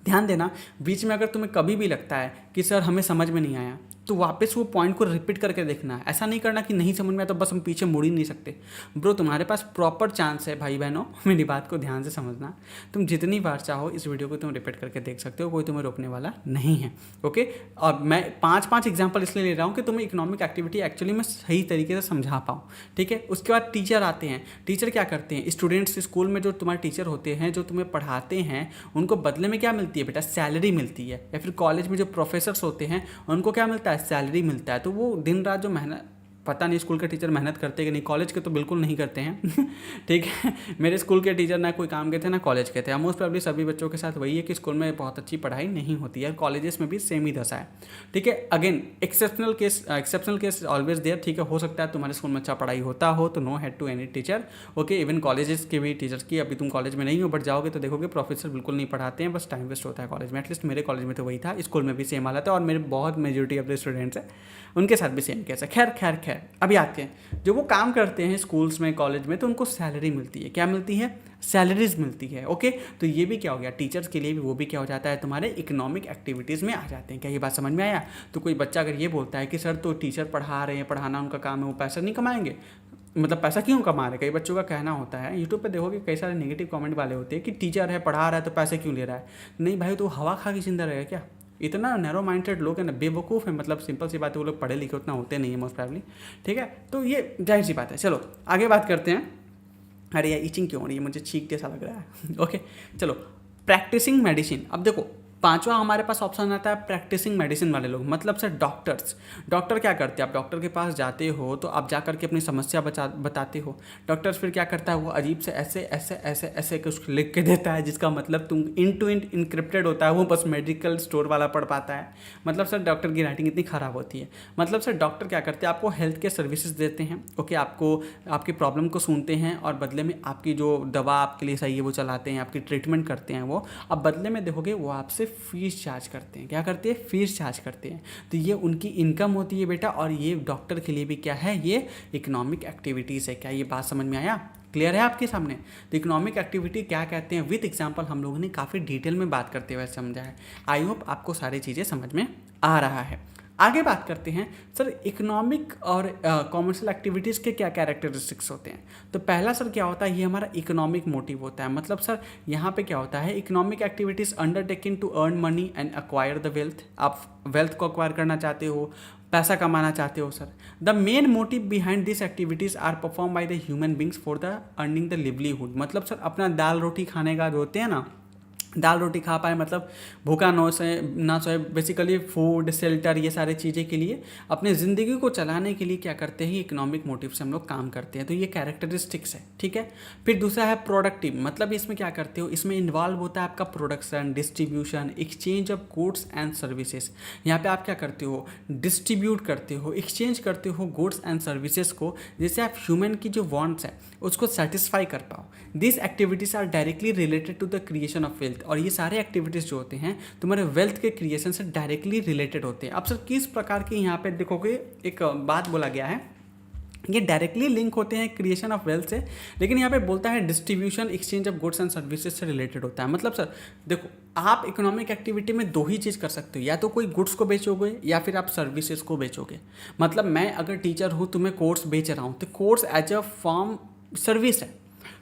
ध्यान देना, बीच में अगर तुम्हें कभी भी लगता है कि सर हमें समझ में नहीं आया, तो वापस वो पॉइंट को रिपीट करके देखना है। ऐसा नहीं करना कि नहीं समझ में आया तो बस हम पीछे मुड़ ही नहीं सकते। ब्रो तुम्हारे पास प्रॉपर चांस है भाई बहनों, मेरी बात को ध्यान से समझना। तुम जितनी बार चाहो इस वीडियो को तुम रिपीट करके देख सकते हो, कोई तुम्हें रोकने वाला नहीं है। ओके, और मैं 5 एग्जाम्पल इसलिए ले रहा हूँ कि तुम्हें इकोनॉमिक एक्टिविटी एक्चुअली मैं सही तरीके से समझा पाऊँ। ठीक है, उसके बाद टीचर आते हैं। टीचर क्या करते हैं, स्टूडेंट्स स्कूल में जो तुम्हारे टीचर होते हैं, जो तुम्हें पढ़ाते हैं, उनको बदले में क्या मिलती है बेटा, सैलरी मिलती है। या फिर कॉलेज में जो प्रोफेसर्स होते हैं उनको क्या मिलता है, सैलरी मिलता है। तो वो दिन रात जो मेहनत, पता नहीं स्कूल के टीचर मेहनत करते कि नहीं, कॉलेज के तो बिल्कुल नहीं करते हैं ठीक है, मेरे स्कूल के टीचर ना कोई काम के थे ना कॉलेज के थे। मोस्ट प्रॉब्ली सभी बच्चों के साथ वही है कि स्कूल में बहुत अच्छी पढ़ाई नहीं होती है, कॉलेजेस में भी सेम ही दशा है। ठीक है, again exceptional case always there. ठीक है, हो सकता है तुम्हारे स्कूल में अच्छा पढ़ाई होता हो, तो no head to any teacher. Okay, even colleges के भी टीचर्स की, अभी तुम कॉलेज में नहीं हो बट जाओगे तो देखोगे प्रोफेसर बिल्कुल नहीं पढ़ाते हैं, बस टाइम वेस्ट होता है कॉलेज में। एटलीस्ट मेरे कॉलेज में तो वही था, स्कूल में भी सेम हालत है, और मेरे बहुत मेजोरिटी ऑफ द स्टूडेंट्स हैं उनके साथ भी सेम केस है। खैर अभी आते हैं, जो वो काम करते हैं स्कूल्स में कॉलेज में, तो उनको सैलरी मिलती है। क्या मिलती है, सैलरीज मिलती है। ओके, तो ये भी क्या हो गया, टीचर्स के लिए भी वो भी क्या हो जाता है, तुम्हारे इकोनॉमिक एक्टिविटीज़ में आ जाते हैं। क्या ये बात समझ में आया? तो कोई बच्चा अगर ये बोलता है कि सर तो टीचर पढ़ा रहे हैं, पढ़ाना उनका काम है, वो पैसा नहीं कमाएंगे, मतलब पैसा क्यों कमा रहे? कई बच्चों का कहना होता है, यूट्यूब पे देखोगे कई सारे नेगेटिव कमेंट वाले होते हैं कि टीचर है पढ़ा रहा है तो पैसे क्यों ले रहा है। नहीं भाई, तो हवा खा के जिंदा रहेगा क्या? इतना नैरो माइंडेड लोग हैं ना, बेवकूफ़ है। मतलब सिंपल सी बात है, वो लोग पढ़े लिखे उतना होते नहीं है मोस्ट प्रॉब्ली। ठीक है, तो ये जाहिर सी बात है। चलो आगे बात करते हैं। अरे यार ईचिंग क्यों हो रही है, मुझे छींक जैसा लग रहा है ओके, चलो प्रैक्टिसिंग मेडिसिन। अब देखो पांचवा हमारे पास ऑप्शन आता है प्रैक्टिसिंग मेडिसिन वाले लोग, मतलब सर डॉक्टर्स। डॉक्टर क्या करते हैं, आप डॉक्टर के पास जाते हो तो आप जा करके अपनी समस्या बताते हो। डॉक्टर्स फिर क्या करता है, वो अजीब से ऐसे ऐसे ऐसे ऐसे कुछ लिख के देता है, जिसका मतलब तुम इंड टू इंड इनक्रिप्टेड होता है, वो बस मेडिकल स्टोर वाला पढ़ पाता है। मतलब सर डॉक्टर की राइटिंग इतनी ख़राब होती है। मतलब सर डॉक्टर क्या करते हैं, आपको हेल्थ के सर्विसेज देते हैं। ओके, आपको आपकी प्रॉब्लम को सुनते हैं और बदले में आपकी जो दवा आपके लिए सही है वो चलाते हैं, आपकी ट्रीटमेंट करते हैं वो। अब बदले में देखोगे वो आपसे फीस चार्ज करते हैं। क्या करते हैं, फीस चार्ज करते हैं। तो ये उनकी इनकम होती है बेटा, और ये डॉक्टर के लिए भी क्या है, ये इकोनॉमिक एक्टिविटीज़ है। क्या ये बात समझ में आया, क्लियर है आपके सामने? तो इकोनॉमिक एक्टिविटी क्या कहते हैं, विद एग्जांपल हम लोगों ने काफ़ी डिटेल में बात करते हुए समझा है। आई होप आपको सारी चीज़ें समझ में आ रहा है। आगे बात करते हैं सर इकोनॉमिक और कॉमर्शियल एक्टिविटीज़ के क्या कैरेक्टरिस्टिक्स होते हैं। तो पहला सर क्या होता है, ये हमारा इकोनॉमिक मोटिव होता है। मतलब सर यहाँ पे क्या होता है, economic activities undertaking to earn money and acquire the wealth. आप वेल्थ को एक्वायर करना चाहते हो, पैसा कमाना चाहते हो sir. The main motive behind this activities are perform by the human beings for the earning the livelihood. मतलब सर अपना दाल रोटी खाने का जो होते हैं ना, दाल रोटी खा पाए, मतलब भूखा ना सोए, बेसिकली फूड शेल्टर ये सारी चीज़ें के लिए, अपने ज़िंदगी को चलाने के लिए क्या करते हैं, इकोनॉमिक मोटिव से हम लोग काम करते हैं। तो ये कैरेक्टरिस्टिक्स है। ठीक है, फिर दूसरा है प्रोडक्टिव। मतलब इसमें क्या करते हो, इसमें इन्वॉल्व होता है आपका production, distribution, exchange of goods and services. यहाँ पे आप क्या करते हो, डिस्ट्रीब्यूट करते हो, एक्सचेंज करते हो गुड्स एंड सर्विसेज को, जिससे आप ह्यूमन की जो वांट्स है उसको सेटिस्फाई कर पाओ। This activities are directly related to the creation of wealth. और ये सारे एक्टिविटीज़ जो होते हैं तुम्हारे वेल्थ के क्रिएशन से डायरेक्टली रिलेटेड होते हैं। अब सर किस प्रकार के यहाँ पे देखोगे, एक बात बोला गया है, ये डायरेक्टली लिंक होते हैं क्रिएशन ऑफ वेल्थ से, लेकिन यहाँ पे बोलता है distribution exchange of goods and services से रिलेटेड होता है। मतलब सर देखो, आप इकोनॉमिक एक्टिविटी में दो ही चीज़ कर सकते हो, या तो कोई गुड्स को बेचोगे या फिर आप सर्विसेज को बेचोगे। मतलब मैं अगर टीचर हूँ तो मैं कोर्स बेच रहा हूँ, तो course as a form service है।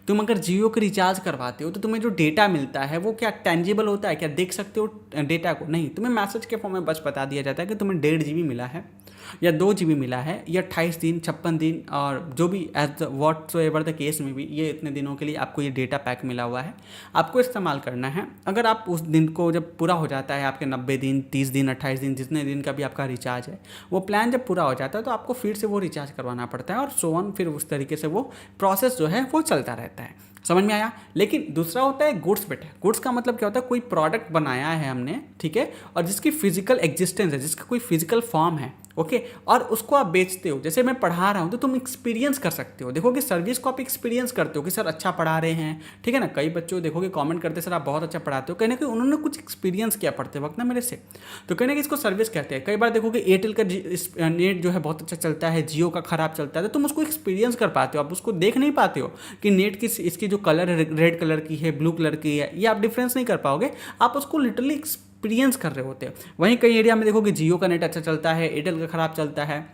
तुम अगर जियो का रिचार्ज करवाते हो तो तुम्हें जो डेटा मिलता है वो क्या टेंजिबल होता है, क्या देख सकते हो डेटा को? नहीं, तुम्हें मैसेज के फॉर्म में बस बता दिया जाता है कि तुम्हें 1.5 GB मिला है या 2 GB मिला है या 28 दिन 56 दिन और जो भी as whatsoever the case में भी, ये इतने दिनों के लिए आपको ये डेटा पैक मिला हुआ है, आपको इस्तेमाल करना है। अगर आप उस दिन को जब पूरा हो जाता है, आपके 90 दिन 30 दिन 28 दिन जितने दिन का भी आपका रिचार्ज है, वो प्लान जब पूरा हो जाता है तो आपको फिर से वो रिचार्ज करवाना पड़ता है और सो ऑन, फिर उस तरीके से वो प्रोसेस जो है वो चलता रहता है। समझ में आया? लेकिन दूसरा होता है गुड्स बेटा। गुड्स का मतलब क्या होता है, कोई प्रोडक्ट बनाया है हमने, ठीक है, और जिसकी फिजिकल एग्जिस्टेंस है, जिसका कोई फिजिकल फॉर्म है, ओके और उसको आप बेचते हो। जैसे मैं पढ़ा रहा हूँ तो तुम एक्सपीरियंस कर सकते हो, देखो कि सर्विस को आप एक्सपीरियंस करते हो कि सर अच्छा पढ़ा रहे हैं, ठीक है ना। कई बच्चों देखोगे कमेंट करते सर आप बहुत अच्छा पढ़ाते हो, कहीं ना कहीं उन्होंने कुछ एक्सपीरियंस किया पढ़ते वक्त ना मेरे से, तो कहीं ना कहीं इसको सर्विस कहते हैं। कई बार देखोगे एयरटेल का नेट जो है बहुत अच्छा चलता है, जियो का खराब चलता है, तो तुम उसको एक्सपीरियंस कर पाते हो, आप उसको देख नहीं पाते हो कि नेट की इसकी जो कलर है रेड कलर की है ब्लू कलर की है, ये आप डिफरेंस नहीं कर पाओगे, आप उसको लिटरली एक्सपीरियंस कर रहे होते हैं। वहीं कई एरिया में देखोगे जियो का नेट अच्छा चलता है, एयरटेल का खराब चलता है,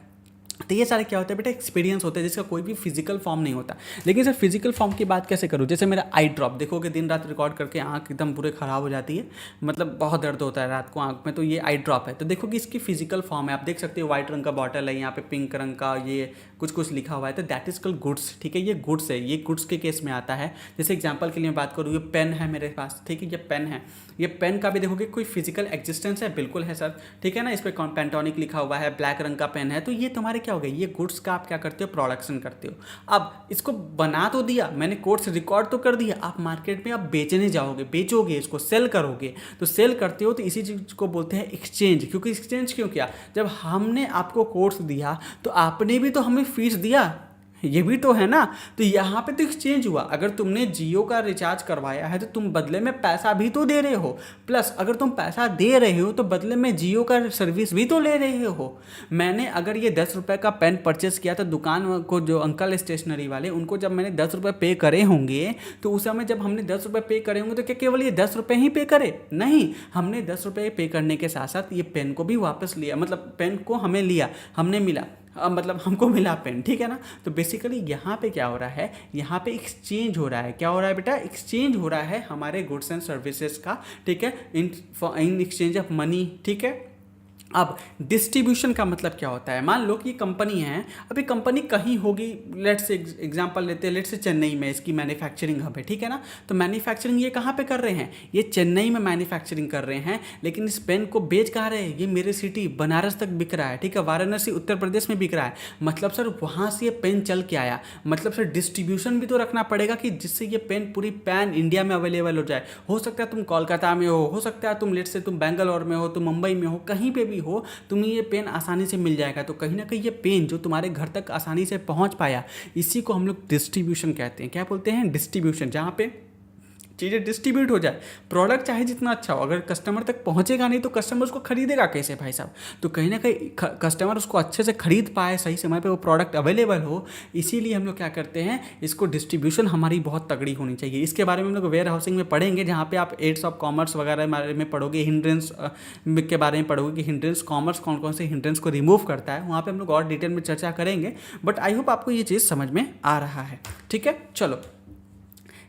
तो ये सारे क्या होता है बेटा एक्सपीरियंस होता है जिसका कोई भी फिजिकल फॉर्म नहीं होता। लेकिन सर फिजिकल फॉर्म की बात कैसे करूँ, जैसे मेरा आई ड्रॉप देखोगे दिन रात रिकॉर्ड करके आंख एकदम पूरे खराब हो जाती है, मतलब बहुत दर्द होता है रात को आंख में, तो ये आई ड्रॉप है। तो देखोगे इसकी फिजिकल फॉर्म है, आप देख सकते हो व्हाइट रंग का बॉटल है, यहाँ पे पिंक रंग का ये कुछ कुछ लिखा हुआ है, तो दैट इज कॉल्ड गुड्स, ठीक है। ये गुड्स है, ये गुड्स के केस में आता है। जैसे एग्जाम्पल के लिए मैं बात करूँ, ये पेन है मेरे पास, ठीक है, ये पेन है, ये पेन का भी देखोगे कोई फिजिकल एग्जिस्टेंस है, बिल्कुल है सर, ठीक है ना। इस पर पेंटोनिक लिखा हुआ है, ब्लैक रंग का पेन है, तो ये तुम्हारे क्या हो गए, ये गुड्स का आप क्या करते हो प्रोडक्शन करते हो। अब इसको बना तो दिया मैंने, कोर्स रिकॉर्ड तो कर दिया, आप मार्केट में आप बेचने जाओगे, बेचोगे, इसको सेल करोगे, तो सेल करते हो तो इसी चीज़ को बोलते हैं एक्सचेंज। क्योंकि एक्सचेंज क्यों किया, जब हमने आपको कोर्स दिया तो आपने भी तो हमें फीस दिया, ये भी तो है ना। तो यहाँ पे तो एक्सचेंज हुआ, अगर तुमने जियो का रिचार्ज करवाया है तो तुम बदले में पैसा भी तो दे रहे हो, प्लस अगर तुम पैसा दे रहे हो तो बदले में जियो का सर्विस भी तो ले रहे हो। मैंने अगर ये 10 रुपये का पेन परचेस किया तो दुकान को जो अंकल स्टेशनरी वाले उनको जब मैंने 10 रुपये पे करे होंगे, तो उस समय जब हमने 10 रुपये पे करे होंगे तो क्या केवल ये 10 रुपये ही पे करे, नहीं, हमने 10 रुपये पे करने के साथ साथ ये पेन को भी वापस लिया, मतलब पेन को हमें लिया, हमने मिला, मतलब हमको मिला पेन, ठीक है ना। तो बेसिकली यहाँ पे क्या हो रहा है, यहाँ पे एक्सचेंज हो रहा है, क्या हो रहा है बेटा, एक्सचेंज हो रहा है हमारे गुड्स एंड सर्विसेज का, ठीक है, इन एक्सचेंज ऑफ मनी, ठीक है। अब डिस्ट्रीब्यूशन का मतलब क्या होता है, मान लो कि कंपनी है, अभी कंपनी कहीं होगी, लेट्स से एग्जांपल लेते हैं, लेट्स से चेन्नई में इसकी मैन्युफैक्चरिंग हब है, ठीक है ना। तो मैन्युफैक्चरिंग ये कहाँ पे कर रहे हैं, ये चेन्नई में मैन्युफैक्चरिंग कर रहे हैं, लेकिन इस पेन को बेच कहाँ रहे हैं, ये मेरे सिटी बनारस तक बिक रहा है, ठीक है, वाराणसी उत्तर प्रदेश में बिक रहा है, मतलब सर वहाँ से ये पेन चल के आया, मतलब सर डिस्ट्रीब्यूशन भी तो रखना पड़ेगा कि जिससे ये पेन पूरी पैन इंडिया में अवेलेबल हो जाए। हो सकता है तुम कोलकाता में हो सकता है तुम लेट्स से तुम बेंगलोर में हो, तुम मुंबई में हो, कहीं पे भी हो, तुम्हें ये पेन आसानी से मिल जाएगा। तो कहीं ना कहीं ये पेन जो तुम्हारे घर तक आसानी से पहुंच पाया, इसी को हम लोग डिस्ट्रीब्यूशन कहते हैं। क्या बोलते हैं, डिस्ट्रीब्यूशन, जहाँ पे चीज़ें डिस्ट्रीब्यूट हो जाए, प्रोडक्ट चाहे जितना अच्छा हो, अगर कस्टमर तक पहुंचेगा नहीं तो कस्टमर उसको खरीदेगा कैसे भाई साहब। तो कहीं ना कहीं कस्टमर उसको अच्छे से खरीद पाए, सही समय पे वो प्रोडक्ट अवेलेबल हो, इसीलिए हम लोग क्या करते हैं, इसको डिस्ट्रीब्यूशन हमारी बहुत तगड़ी होनी चाहिए। इसके बारे में हम लोग वेयर हाउसिंग में पढ़ेंगे, जहाँ पे आप एड्स ऑफ कॉमर्स वगैरह बारे में पढ़ोगे, हिंड्रेंस के बारे में पढ़ोगे कि हिंड्रेंस कॉमर्स कौन कौन से हिंड्रेंस को रिमूव करता है, वहाँ पर हम लोग और डिटेल में चर्चा करेंगे। बट आई होप आपको ये चीज़ समझ में आ रहा है, ठीक है। चलो,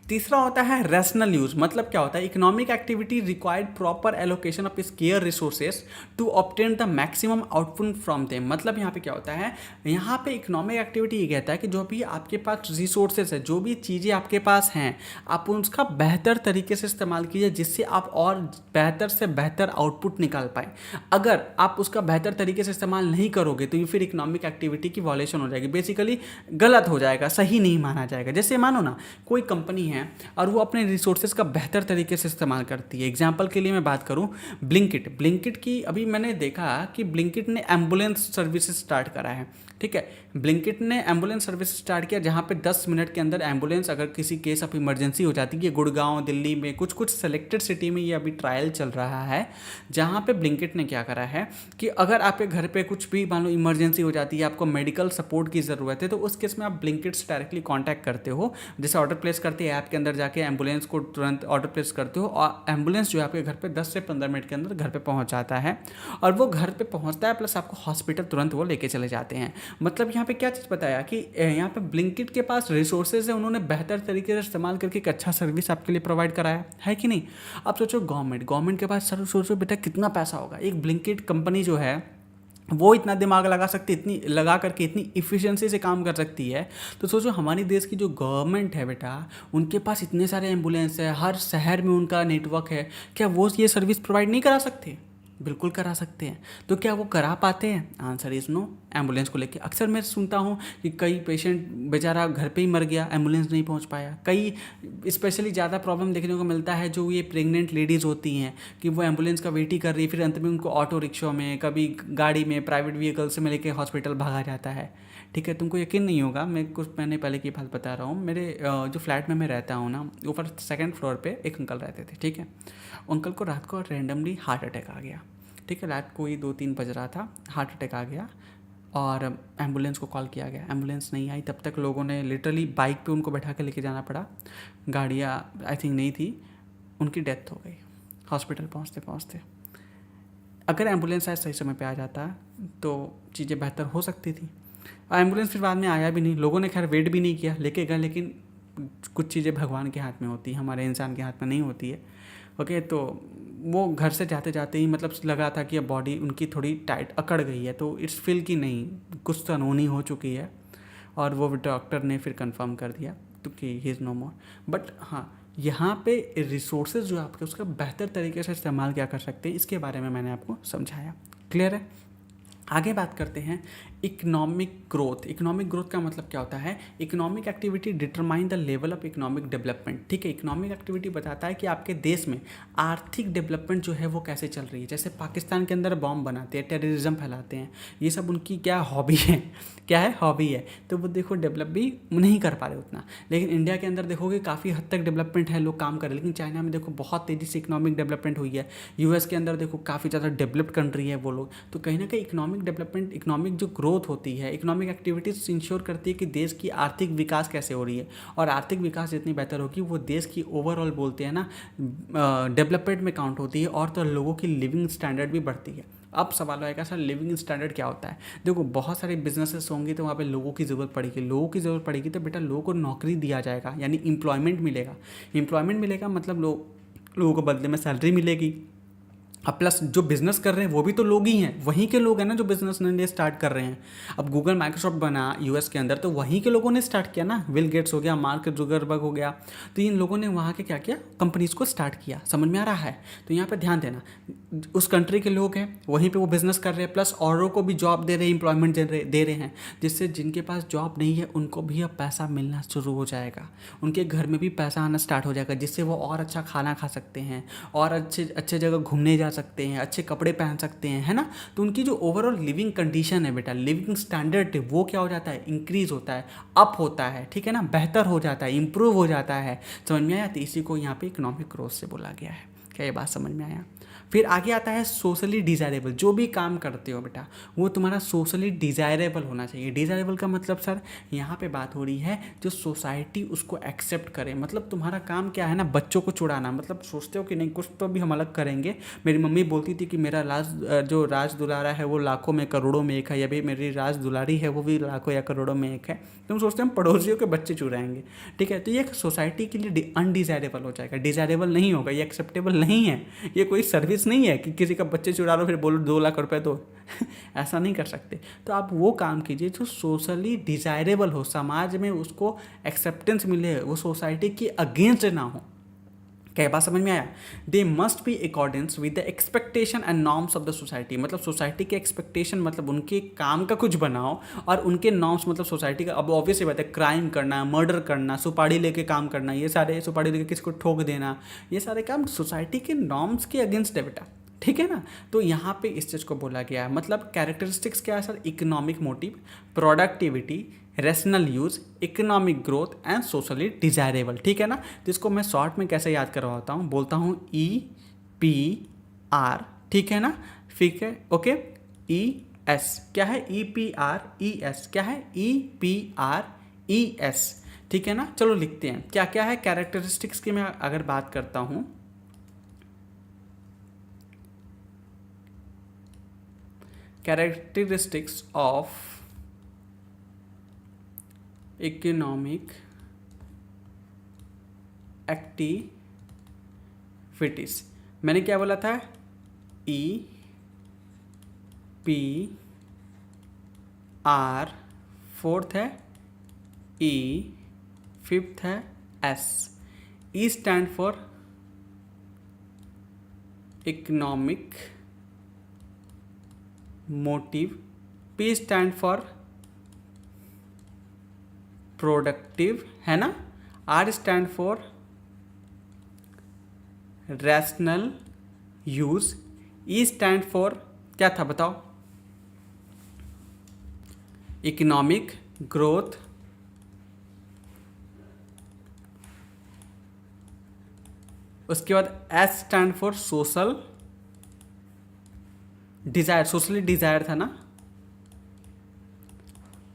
तीसरा होता है रैशनल यूज, मतलब क्या होता है, economic activity required proper allocation of scarce resources to obtain the maximum output from them. मतलब यहाँ पे क्या होता है, यहाँ पे इकोनॉमिक एक्टिविटी ये कहता है कि जो भी आपके पास रिसोर्सेज है, जो भी चीज़ें आपके पास हैं, आप उसका बेहतर तरीके से इस्तेमाल कीजिए, जिससे आप और बेहतर से बेहतर आउटपुट निकाल पाए। अगर आप उसका बेहतर तरीके से इस्तेमाल नहीं करोगे तो ये फिर इकोनॉमिक एक्टिविटी की वॉलेशन हो जाएगी, बेसिकली गलत हो जाएगा, सही नहीं माना जाएगा। जैसे मानो ना कोई कंपनी है और वो अपने रिसोर्सेज का बेहतर तरीके से इस्तेमाल करती है। एग्जांपल के लिए मैं बात करूं, ब्लिंकिट की अभी मैंने देखा कि ब्लिंकिट ने एम्बुलेंस सर्विसेज स्टार्ट करा है, ठीक है। ब्लिंकिट ने एम्बुलेंस सर्विस स्टार्ट किया, जहाँ पे 10 मिनट के अंदर एम्बुलेंस, अगर किसी केस ऑफ इमरजेंसी हो जाती है, गुड़गांव दिल्ली में कुछ सेलेक्टेड सिटी में ये अभी ट्रायल चल रहा है, जहाँ पे ब्लिंकिट ने क्या करा है कि अगर आपके घर पे कुछ भी मान लो इमरजेंसी हो जाती है, आपको मेडिकल सपोर्ट की ज़रूरत है, तो उस केस में आप ब्लिंकिट से डायरेक्टली कॉन्टैक्ट करते हो, जैसे ऑर्डर प्लेस करते हैं ऐप के अंदर जाके एम्बुलेंस को तुरंत ऑर्डर प्लेस करते हो, और एम्बुलेंस जो है आपके घर पे 10 से 15 मिनट के अंदर घर पे पहुंच जाता है, और वो घर पे पहुंचता है, प्लस आपको हॉस्पिटल तुरंत वो लेके चले जाते हैं। मतलब यहाँ पे क्या चीज़ बताया कि यहाँ पे ब्लिंकिट के पास रिसोर्सेज है, उन्होंने बेहतर तरीके से इस्तेमाल करके एक अच्छा सर्विस आपके लिए प्रोवाइड कराया है कि नहीं। अब सोचो गवर्नमेंट के पास, सोचो बेटा कितना पैसा होगा, एक ब्लिंकिट कंपनी जो है वो इतना दिमाग लगा सकती, इतनी लगा करके इतनी इफ़िशियंसी से काम कर सकती है। तो सोचो हमारी देश की जो गवर्नमेंट है बेटा, उनके पास इतने सारे एम्बुलेंस है, हर शहर में उनका नेटवर्क है, क्या वो ये सर्विस प्रोवाइड नहीं करा सकते? बिल्कुल करा सकते हैं। तो क्या वो करा पाते हैं? आंसर इज़ नो, एम्बुलेंस को लेके। अक्सर मैं सुनता हूँ कि कई पेशेंट बेचारा घर पे ही मर गया, एम्बुलेंस नहीं पहुँच पाया। कई स्पेशली ज़्यादा प्रॉब्लम देखने को मिलता है जो ये प्रेग्नेंट लेडीज़ होती हैं कि वो एम्बुलेंस का वेट ही कर रही है, फिर अंत में उनको ऑटो रिक्शा में, कभी गाड़ी में, प्राइवेट व्हीकल से में लेके हॉस्पिटल भागा जाता है। ठीक है, तुमको यकीन नहीं होगा, मैं कुछ महीने पहले की बात बता रहा हूँ। मेरे जो फ्लैट में मैं रहता हूँ ना, ऊपर सेकंड फ्लोर पे एक अंकल रहते थे। ठीक है, अंकल को रात को रैंडमली हार्ट अटैक आ गया। ठीक है, रात को ही 2-3 बज रहा था, हार्ट अटैक आ गया और एम्बुलेंस को कॉल किया गया। एम्बुलेंस नहीं आई, तब तक लोगों ने लिटरली बाइक पे उनको बैठा के लेके जाना पड़ा, गाड़ियाँ आई थिंक नहीं थी, उनकी डेथ हो गई हॉस्पिटल पहुँचते पहुँचते। अगर एम्बुलेंस आज सही समय पे आ जाता तो चीज़ें बेहतर हो सकती थी। एम्बुलेंस फिर बाद में आया भी नहीं, लोगों ने खैर वेट भी नहीं किया, लेके गए। लेकिन कुछ चीज़ें भगवान के हाथ में होती है, हमारे इंसान के हाथ में नहीं होती है। ओके, तो वो घर से जाते जाते ही मतलब लगा था कि अब बॉडी उनकी थोड़ी टाइट अकड़ गई है, तो इट्स फील कि नहीं कुछ तो अनहोनी हो चुकी है, और वो डॉक्टर ने फिर कंफर्म कर दिया तो कि he is no more. But हाँ, यहाँ पे रिसोर्सेज जो आपके उसका बेहतर तरीके से इस्तेमाल क्या कर सकते हैं, इसके बारे में मैंने आपको समझाया। क्लियर है? आगे बात करते हैं इकोनॉमिक ग्रोथ। इकोनॉमिक ग्रोथ का मतलब क्या होता है? Economic activity determine the level of economic development. ठीक है, इकोनॉमिक एक्टिविटी बताता है कि आपके देश में आर्थिक डेवलपमेंट जो है वो कैसे चल रही है। जैसे पाकिस्तान के अंदर बॉम्ब बनाते हैं, टेररिज्म फैलाते हैं, ये सब उनकी क्या हॉबी है, क्या है, हॉबी है। तो वो देखो डेवलप भी नहीं कर पा रहे उतना। लेकिन इंडिया के अंदर देखोगे काफ़ी हद तक डेवलपमेंट है, लोग काम कर रहे हैं। लेकिन चाइना में देखो बहुत तेज़ी से इकोनॉमिक डेवलपमेंट हुई है। यूएस के अंदर देखो काफ़ी ज़्यादा डेवलप्ड कंट्री है वो लोग। तो कहीं ना कहीं इकोनॉमिक डेवलपमेंट, इकोनॉमिक जो ग्रोथ होती है, इकोनॉमिक एक्टिविटीज इंश्योर करती है कि देश की आर्थिक विकास कैसे हो रही है। और आर्थिक विकास जितनी बेहतर होगी वो देश की ओवरऑल बोलते हैं ना डेवलपमेंट में काउंट होती है, और तो लोगों की लिविंग स्टैंडर्ड भी बढ़ती है। अब सवाल आएगा सर लिविंग स्टैंडर्ड क्या होता है? देखो बहुत सारे बिजनेसेस होंगे तो वहाँ पे लोगों की ज़रूरत पड़ेगी, लोगों की ज़रूरत पड़ेगी तो बेटा लोगों को नौकरी दिया जाएगा, यानी एम्प्लॉयमेंट मिलेगा। एम्प्लॉयमेंट मिलेगा मतलब लोगों को बदले में सैलरी मिलेगी। अब प्लस जो बिज़नेस कर रहे हैं वो भी तो लोग ही हैं, वहीं के लोग हैं ना जो बिज़नेस ने स्टार्ट कर रहे हैं। अब गूगल माइक्रोसॉफ्ट बना यूएस के अंदर तो वहीं के लोगों ने स्टार्ट किया ना, बिल गेट्स हो गया, मार्क जुकरबर्ग हो गया, तो इन लोगों ने वहाँ के क्या किया, कंपनीज़ को स्टार्ट किया। समझ में आ रहा है? तो यहाँ पर ध्यान देना, उस कंट्री के लोग हैं वहीं पर वो बिज़नेस कर रहे हैं, प्लस औरों को भी जॉब दे रहे हैं, एम्प्लॉयमेंट दे रहे हैं, जिससे जिनके पास जॉब नहीं है उनको भी अब पैसा मिलना शुरू हो जाएगा, उनके घर में भी पैसा आना स्टार्ट हो जाएगा, जिससे वो और अच्छा खाना खा सकते हैं, और अच्छे अच्छे जगह घूमने जा सकते हैं, अच्छे कपड़े पहन सकते हैं, है ना। तो उनकी जो ओवरऑल लिविंग कंडीशन है बेटा, लिविंग स्टैंडर्ड है, वो क्या हो जाता है, इंक्रीज होता है, अप होता है। ठीक है ना, बेहतर हो जाता है, इंप्रूव हो जाता है। समझ में आया? तो इसी को यहाँ पे इकोनॉमिक ग्रोथ से बोला गया है। क्या ये बात समझ में आया? फिर आगे आता है सोशली डिज़ायरेबल। जो भी काम करते हो बेटा वो तुम्हारा सोशली डिज़ायरेबल होना चाहिए। डिज़ायरेबल का मतलब सर यहाँ पे बात हो रही है जो सोसाइटी उसको एक्सेप्ट करे। मतलब तुम्हारा काम क्या है ना, बच्चों को छुड़ाना। मतलब सोचते हो कि नहीं कुछ तो भी हम अलग करेंगे। मेरी मम्मी बोलती थी कि मेरा जो राज दुलारा है वो लाखों में करोड़ों में एक है, या भी मेरी राज दुलारी है वो भी लाखों या करोड़ों में एक है। तुम सोचते हैं हम पड़ोसियों के बच्चे चुराएंगे। ठीक है, तो ये सोसाइटी के लिए अनडिज़ायरेबल हो जाएगा, डिज़ायरेबल नहीं होगा, ये एक्सेप्टेबल नहीं है। ये कोई सर्विस नहीं है कि किसी का बच्चे चुरा लो फिर बोलो 2 लाख रुपए दो ऐसा नहीं कर सकते। तो आप वो काम कीजिए जो सोशली डिज़ायरेबल हो, समाज में उसको एक्सेप्टेंस मिले, वो सोसाइटी की अगेंस्ट ना हो। क्या बात समझ में आया? They must be accordance with the expectation and norms of the society. मतलब सोसाइटी के एक्सपेक्टेशन मतलब उनके काम का कुछ बनाओ, और उनके नॉर्म्स मतलब सोसाइटी का। अब ऑब्वियसली बात है, क्राइम करना, मर्डर करना, सुपारी लेके काम करना, ये सारे, सुपारी लेके किसी को ठोक देना, ये सारे काम सोसाइटी के नॉर्म्स के अगेंस्ट है बेटा। ठीक है ना। तो यहाँ पे इस चीज़ को बोला गया है। मतलब कैरेक्टरिस्टिक्स क्या है sir? Economic motive, productivity, rational use, economic growth and socially desirable. ठीक है ना। जिसको मैं शॉर्ट में कैसे याद करवाता हूँ, बोलता हूँ EPR। ठीक है ना, ठीक है, ओके। ES क्या है? EPRES क्या है? EPRES। ठीक है ना। चलो लिखते हैं क्या क्या है कैरेक्टरिस्टिक्स की। मैं अगर बात करता हूँ, कैरेक्टरिस्टिक्स ऑफ इकोनॉमिक एक्टिविटीज, मैंने क्या बोला था? EPR, फोर्थ है E, फिफ्थ है S। E stand for economic motive P stand for productive, है ना। R stand for rational use. E stand for क्या था बताओ? Economic growth. उसके बाद S stand for social desire. Socially desire था ना,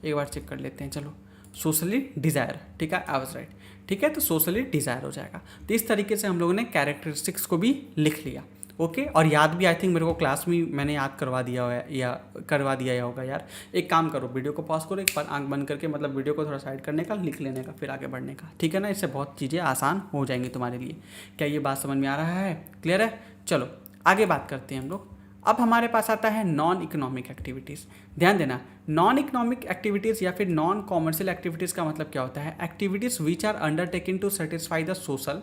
एक बार चेक कर लेते हैं। चलो, सोशली डिजायर, ठीक है, आई वाज राइट। ठीक है, तो सोशली डिजायर हो जाएगा। तो इस तरीके से हम लोगों ने कैरेक्टरिस्टिक्स को भी लिख लिया। ओके, और याद भी आई थिंक मेरे को क्लास में मैंने याद करवा दिया होगा यार। एक काम करो, वीडियो को पॉज करो, एक बार आंख बंद करके, मतलब वीडियो को थोड़ा साइड करने का, लिख लेने का, फिर आगे बढ़ने का, ठीक है ना। इससे बहुत चीज़ें आसान हो जाएंगी तुम्हारे लिए। क्या ये बात समझ में आ रहा है? क्लियर है? चलो आगे बात करते हैं हम लोग। अब हमारे पास आता है नॉन इकोनॉमिक एक्टिविटीज़। ध्यान देना, नॉन इकोनॉमिक एक्टिविटीज़ या फिर नॉन कॉमर्शियल एक्टिविटीज़ का मतलब क्या होता है? Activities which are undertaken to satisfy the social,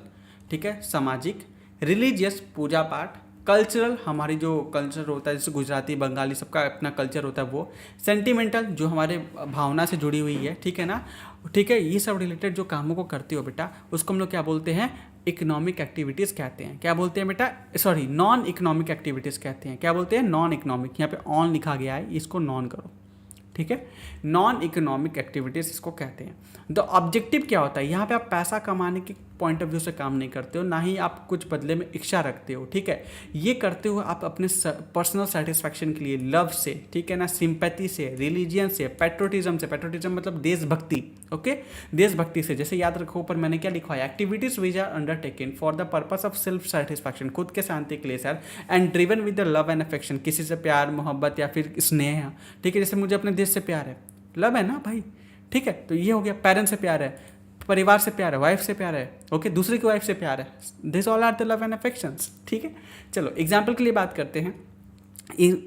ठीक है, सामाजिक, रिलीजियस, पूजा पाठ, कल्चरल, हमारी जो कल्चर होता है जैसे गुजराती, बंगाली, सबका अपना कल्चर होता है वो, सेंटिमेंटल, जो हमारे भावना से जुड़ी हुई है, ठीक है ना। ठीक है, ये सब रिलेटेड जो कामों को करते हो बेटा, उसको हम लोग क्या बोलते हैं? इकोनॉमिक एक्टिविटीज़ कहते हैं। क्या बोलते हैं बेटा? सॉरी, नॉन इकोनॉमिक एक्टिविटीज़ कहते हैं। क्या बोलते हैं? Non economic. यहाँ पे ऑन लिखा गया है, इसको नॉन करो, ठीक है। नॉन इकोनॉमिक एक्टिविटीज़ इसको कहते हैं। द ऑब्जेक्टिव क्या होता है? यहाँ पे आप पैसा कमाने के पॉइंट ऑफ व्यू से काम नहीं करते हो, ना ही आप कुछ बदले में इच्छा रखते हो, ठीक है। ये करते हो आप अपने पर्सनल सेटिस्फैक्शन के लिए, लव से, ठीक है ना, सिंपैथी से, रिलीजियन से, पैट्रोटिज्म से। पैट्रोटिज्म मतलब देशभक्ति, ओके, देशभक्ति से। जैसे याद रखो, ऊपर मैंने क्या लिखा है? Activities which are undertaken for the purpose of self satisfaction, खुद के शांति के लिए sir, and driven with the love and affection, किसी से प्यार, मोहब्बत या फिर स्नेह, ठीक है। जैसे मुझे अपने देश से प्यार है, लव है ना भाई, ठीक है, तो ये हो गया। पेरेंट्स से प्यार है, परिवार से प्यार है, वाइफ से प्यार है, ओके, दूसरे की वाइफ से प्यार है, this all are the love and affections, ठीक है। चलो एग्जाम्पल के लिए बात करते हैं।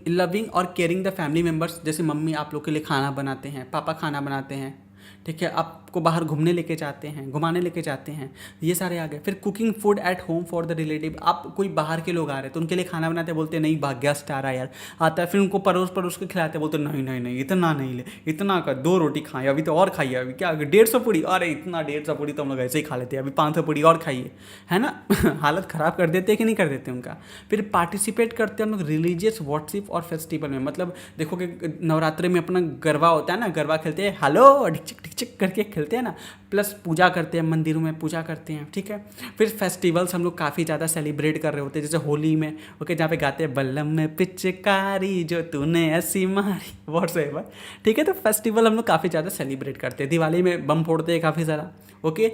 लविंग और केयरिंग द फैमिली मेम्बर्स, जैसे मम्मी आप लोग के लिए खाना बनाते हैं, पापा खाना बनाते हैं, ठीक है, आपको बाहर घूमने लेके जाते हैं, घुमाने लेके जाते हैं, ये सारे आ गए। फिर cooking food at home for the relative, आप कोई बाहर के लोग आ रहे हैं तो उनके लिए खाना बनाते हैं, बोलते हैं नहीं गेस्ट आ रहा है यार, आता है, फिर उनको परोस के खिलाते हैं, बोलते नहीं नहीं नहीं इतना नहीं ले, इतना का 2 रोटी खाएं, अभी तो और खाइए, अभी क्या 150 पूड़ी, अरे इतना 150 पूड़ी तो हम लोग ऐसे ही खा लेते हैं, अभी 500 पूड़ी और खाइए, है ना। हालत ख़राब कर देते हैं कि नहीं कर देते उनका। फिर पार्टिसिपेट करते हैं हम लोग रिलीजियस वर्शिप और फेस्टिवल में, मतलब देखो कि नवरात्रि में अपना गरबा होता है ना, गरबा खेलते हैं, हेलो ढिक चिक करके खेलते हैं ना, प्लस पूजा करते हैं, मंदिरों में पूजा करते हैं, ठीक है। फिर फेस्टिवल्स हम लोग काफ़ी ज़्यादा सेलिब्रेट कर रहे होते हैं, जैसे होली में, ओके, जहाँ पे गाते हैं बल्लम में पिचकारी जो तूने ऐसी मारी, व्हाट्सएवर, ठीक है। तो फेस्टिवल हम लोग काफ़ी ज़्यादा सेलिब्रेट करते हैं, दिवाली में बम फोड़ते हैं काफ़ी ज़्यादा, ओके,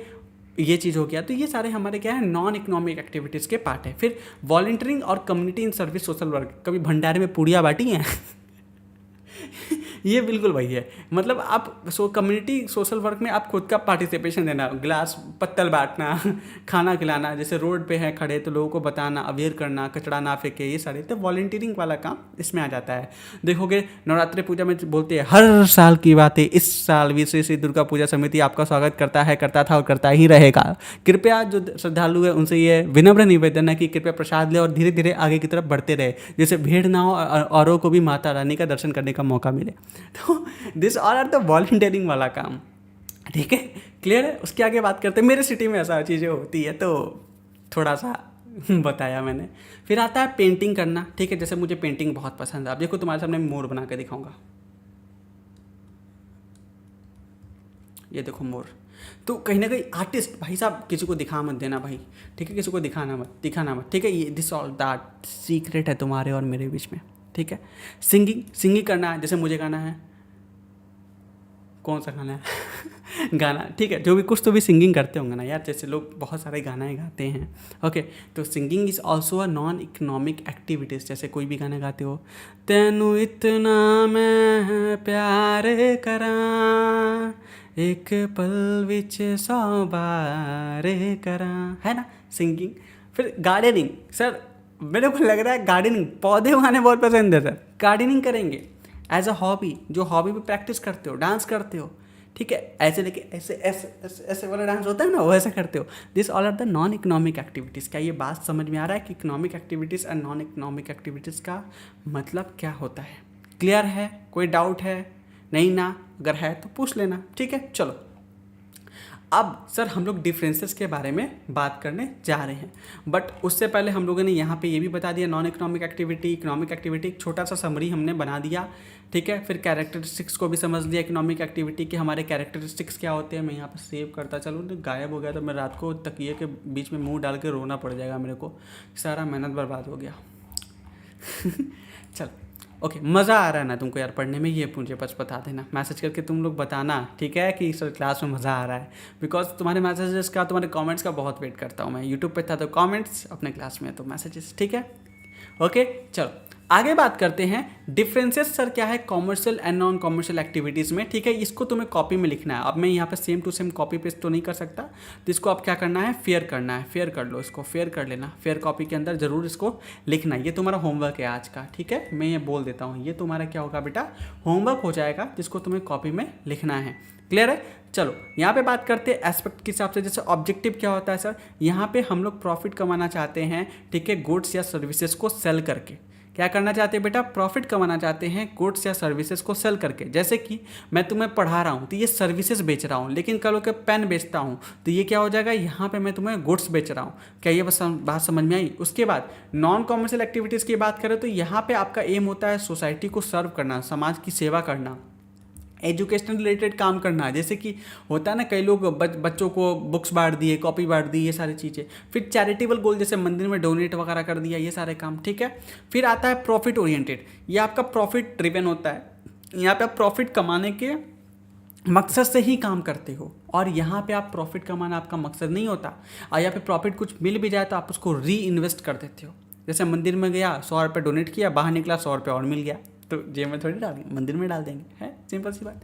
ये चीज़ हो गया। तो ये सारे हमारे क्या है? नॉन इकोनॉमिक एक्टिविटीज़ के पार्ट है। फिर वॉलंटियरिंग और community in service social work, कभी भंडारे में पूड़ियाँ बांटी हैं? ये बिल्कुल वही है, मतलब आप कम्युनिटी सोशल वर्क में आप खुद का पार्टिसिपेशन देना, गिलास पत्तल बांटना, खाना खिलाना, जैसे रोड पे है खड़े तो लोगों को बताना, अवेयर करना, कचरा ना फेंके, ये सारे तो वॉलंटियरिंग वाला काम इसमें आ जाता है। देखोगे नवरात्रि पूजा में बोलते हैं हर साल की बात है, इस साल भी श्री श्री दुर्गा पूजा समिति आपका स्वागत करता है, करता था और करता ही रहेगा। कृपया जो श्रद्धालु है उनसे ये विनम्र निवेदन है कि कृपया प्रसाद ले और धीरे धीरे आगे की तरफ बढ़ते रहे, जैसे भीड़ ना हो, औरों को भी माता रानी का दर्शन करने का मौका मिले। तो this all are the volunteering वाला काम, ठीक है, क्लियर है। उसके आगे बात करते हैं, मेरे सिटी में ऐसा चीज़ें होती है तो थोड़ा सा बताया मैंने। फिर आता है पेंटिंग करना, ठीक है, जैसे मुझे पेंटिंग बहुत पसंद है। अब देखो तुम्हारे सामने मोर बना के दिखाऊंगा, ये देखो मोर। तो कहीं ना कहीं आर्टिस्ट भाई साहब, किसी को दिखा मत देना भाई, ठीक है, किसी को दिखाना मत, ठीक है, ये दिस ऑल दैट सीक्रेट है तुम्हारे और मेरे बीच में, ठीक है। सिंगिंग करना है, जैसे मुझे गाना है, कौन सा गाना है? गाना, ठीक है, जो भी कुछ तो भी सिंगिंग करते होंगे ना यार, जैसे लोग बहुत सारे गाने गाते हैं, ओके। तो singing is also a non economic activities, जैसे कोई भी गाना गाते हो, तेनू इतना मैं प्यार करा एक पल विच 100 बार करा, है ना, सिंगिंग। फिर गार्डनिंग, सर मेरे को लग रहा है गार्डनिंग, पौधे उगाने बहुत पसंद है सर, गार्डनिंग करेंगे एज अ हॉबी, जो हॉबी भी प्रैक्टिस करते हो, डांस करते हो, ठीक है, ऐसे लेके ऐसे ऐसे ऐसे ऐसे वाला डांस होता है ना, वो ऐसा करते हो। This all are the non economic activities. क्या ये बात समझ में आ रहा है कि इकोनॉमिक एक्टिविटीज़ और नॉन इकोनॉमिक एक्टिविटीज़ का मतलब क्या होता है? क्लियर है? कोई डाउट है? नहीं ना? अगर है तो पूछ लेना, ठीक है। चलो अब सर हम लोग डिफरेंसेस के बारे में बात करने जा रहे हैं, बट उससे पहले हम लोगों ने यहाँ पे ये भी बता दिया non economic activity, economic activity, एक छोटा सा समरी हमने बना दिया, ठीक है। फिर कैरेक्टरिस्टिक्स को भी समझ लिया इकोनॉमिक एक्टिविटी के, हमारे कैरेक्टरिस्टिक्स क्या होते हैं। मैं यहाँ पर सेव करता चलूँ, गायब हो गया तो मैं रात को तकिए के बीच में मुंह डाल के रोना पड़ जाएगा मेरे को, सारा मेहनत बर्बाद हो गया। चल ओके, मज़ा आ रहा है ना तुमको यार पढ़ने में? ये मुझे बस बता देना, मैसेज करके तुम लोग बताना, ठीक है, कि सर क्लास में मज़ा आ रहा है। बिकॉज तुम्हारे मैसेजेस का, तुम्हारे कमेंट्स का बहुत वेट करता हूँ मैं। यूट्यूब पे था तो कमेंट्स, अपने क्लास में तो मैसेजेस, ठीक है। ओके चलो आगे बात करते हैं। डिफरेंसेस सर क्या है commercial and non commercial activities में, ठीक है। इसको तुम्हें कॉपी में लिखना है। अब मैं यहाँ पे same to same copy paste तो नहीं कर सकता, तो इसको अब क्या करना है, फेयर करना है। फेयर कर लो, इसको फेयर कर लेना, फेयर कॉपी के अंदर जरूर इसको लिखना है। ये तुम्हारा होमवर्क है आज का, ठीक है। मैं ये बोल देता हूँ, ये तुम्हारा क्या होगा बेटा, होमवर्क हो जाएगा, जिसको तुम्हें कॉपी में लिखना है। क्लियर है? चलो यहाँ पे बात करते हैं एस्पेक्ट के हिसाब से। जैसे ऑब्जेक्टिव क्या होता है सर, यहाँ पे हम लोग प्रॉफिट कमाना चाहते हैं, ठीक है, गुड्स या सर्विसेज को सेल करके। क्या करना चाहते हैं बेटा, प्रॉफिट कमाना चाहते हैं गुड्स या सर्विसेज को सेल करके। जैसे कि मैं तुम्हें पढ़ा रहा हूँ तो ये सर्विसेज बेच रहा हूँ, लेकिन कल के पेन बेचता हूँ तो ये क्या हो जाएगा, यहाँ पे मैं तुम्हें गुड्स बेच रहा हूँ। क्या ये बस बात समझ में आई? उसके बाद नॉन कॉमर्शियल एक्टिविटीज़ की बात करें तो यहाँ पे आपका एम होता है सोसाइटी को सर्व करना, समाज की सेवा करना, एजुकेशन रिलेटेड काम करना। जैसे कि होता है ना, कई लोग बच्चों को बुक्स बांट दिए, कॉपी बांट दी, ये सारी चीज़ें। फिर चैरिटेबल गोल, जैसे मंदिर में डोनेट वगैरह कर दिया, ये सारे काम, ठीक है। फिर आता है प्रॉफिट ओरिएंटेड, ये आपका प्रॉफिट ड्रिवन होता है। यहाँ पे आप प्रॉफिट कमाने के मकसद से ही काम करते हो, और यहाँ पे आप प्रॉफिट कमाना आपका मकसद नहीं होता, और यहाँ पे प्रॉफिट कुछ मिल भी जाए तो आप उसको री इन्वेस्ट कर देते हो। जैसे मंदिर में गया, 100 रुपये डोनेट किया, बाहर निकला 100 रुपये और मिल गया, तो जेब में थोड़ी डालेंगे, मंदिर में डाल देंगे, है सिंपल सी बात।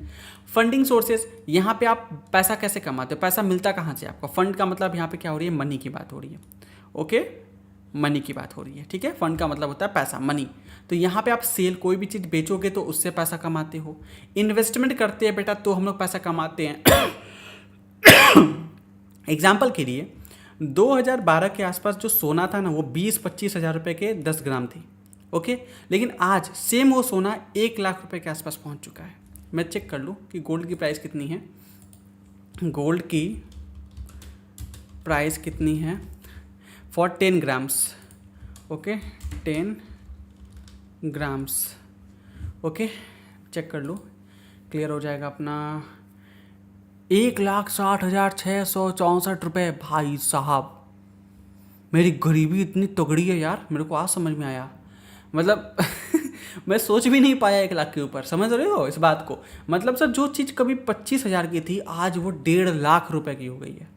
फंडिंग सोर्सेज, यहाँ पे आप पैसा कैसे कमाते हो, पैसा मिलता कहाँ से आपको। फंड का मतलब यहाँ पे क्या हो रही है, मनी की बात हो रही है, ओके, मनी की बात हो रही है, ठीक है। फंड का मतलब होता है पैसा, मनी। तो यहाँ पे आप सेल, कोई भी चीज़ बेचोगे तो उससे पैसा कमाते हो। इन्वेस्टमेंट करते हैं बेटा तो हम लोग पैसा कमाते हैं। एग्जाम्पल के लिए 2012 के आसपास जो सोना था ना, वो 20-25 हज़ार रुपये के 10 ग्राम थी, ओके। लेकिन आज सेम वो सोना 1 लाख रुपए के आसपास पहुंच चुका है। मैं चेक कर लूँ कि गोल्ड की प्राइस कितनी है। गोल्ड की प्राइस कितनी है for 10 grams, okay, 10 grams, okay, check कर लो, क्लियर हो जाएगा अपना। 1,60,664 रुपये। भाई साहब, मेरी गरीबी इतनी तगड़ी है यार, मेरे को आज समझ में आया। मतलब मैं सोच भी नहीं पाया 1 लाख के ऊपर, समझ रहे हो इस बात को। मतलब सर जो चीज़ कभी 25,000 की थी, आज वो 1.5 लाख रुपए की हो गई है।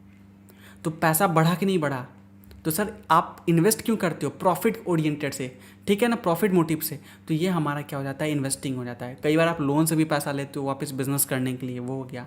तो पैसा बढ़ा कि नहीं बढ़ा? तो सर आप इन्वेस्ट क्यों करते हो, प्रॉफिट ओरिएंटेड से, ठीक है ना, प्रॉफिट मोटिव से। तो ये हमारा क्या हो जाता है, इन्वेस्टिंग हो जाता है। कई बार आप लोन से भी पैसा लेते हो वापस बिजनेस करने के लिए, वो हो गया।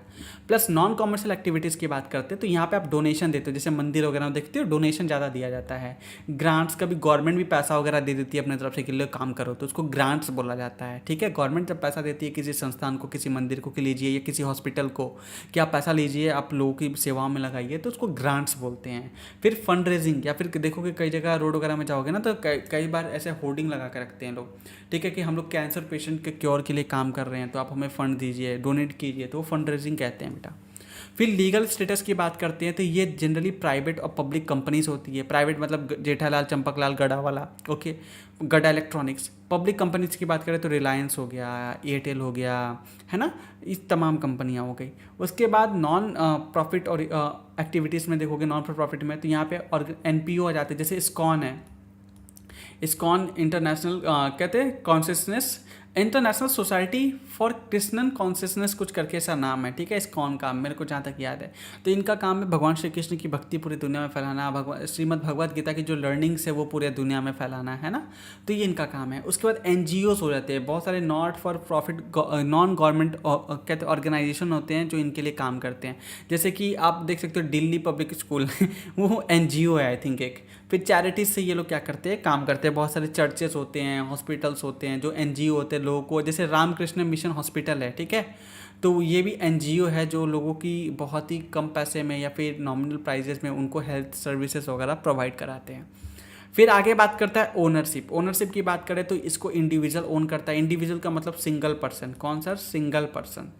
प्लस नॉन कॉमर्शियल एक्टिविटीज़ की बात करते हैं तो यहाँ पे आप डोनेशन देते हो, जैसे मंदिर वगैरह देखते हो डोनेशन ज़्यादा दिया जाता है। ग्रांट्स का भी गवर्नमेंट भी पैसा वगैरह दे देती है अपने तरफ से कि लो काम करो, तो उसको ग्रांट्स बोला जाता है, ठीक है। गवर्नमेंट जब पैसा देती है किसी संस्थान को, किसी मंदिर को कि लीजिए, या किसी हॉस्पिटल को कि आप पैसा लीजिए, आप लोगों की सेवाओं में लगाइए, तो उसको ग्रांट्स बोलते हैं। फिर फंड रेजिंग, या फिर देखोगे कई जगह रोड वगैरह में जाओगे ना, तो कई बार ऐसे होर्डिंग लगा के रखते हैं लोग, ठीक है, कि हम लोग कैंसर पेशेंट के क्योर के लिए काम कर रहे हैं, तो आप हमें फंड दीजिए, डोनेट कीजिए, तो वो फंड रेजिंग कहते हैं बेटा। फिर लीगल स्टेटस की बात करते हैं तो ये जनरली प्राइवेट और पब्लिक कंपनीज होती है। प्राइवेट मतलब जेठालाल, चंपकलाल, गड़ा वाला, ओके, गड़ा इलेक्ट्रॉनिक्स। पब्लिक कंपनीज की बात करें तो रिलायंस हो गया, एयरटेल हो गया, है ना, इस तमाम कंपनियाँ हो गई। उसके बाद नॉन प्रॉफिट और एक्टिविटीज़ में देखोगे, नॉन फॉर प्रॉफिट में, तो यहाँ पे और NPO आ जाते हैं, जैसे इस्कॉन है, इस्कॉन इंटरनेशनल कहते हैं consciousness, international society for Christian consciousness कुछ करके ऐसा नाम है, ठीक है, इस्कॉन का, मेरे को जहाँ तक याद है। तो इनका काम है भगवान श्री कृष्ण की भक्ति पूरी दुनिया में फैलाना, भगवान श्रीमद् भगवद गीता की जो लर्निंग्स है वो पूरी दुनिया में फैलाना, है ना, तो ये इनका काम है। उसके बाद NGOs हो जाते हैं, बहुत सारे not for profit non government कहते ऑर्गेनाइजेशन होते हैं जो इनके लिए काम करते हैं। जैसे कि आप देख सकते हो दिल्ली पब्लिक स्कूल वो NGO है आई थिंक एक। फिर चैरिटीज़ से ये लोग क्या करते हैं, काम करते हैं। बहुत सारे चर्चेस होते हैं, हॉस्पिटल्स होते हैं जो NGO होते हैं लोगों को, जैसे रामकृष्ण मिशन हॉस्पिटल है, ठीक है, तो ये भी NGO है जो लोगों की बहुत ही कम पैसे में या फिर नॉमिनल प्राइजेस में उनको हेल्थ सर्विसेज वगैरह प्रोवाइड कराते हैं। फिर आगे बात करता है ओनरशिप। ओनरशिप की बात करें तो इसको इंडिविजुअल ओन करता है। इंडिविजुअल का मतलब सिंगल पर्सन। कौन sir? Single person.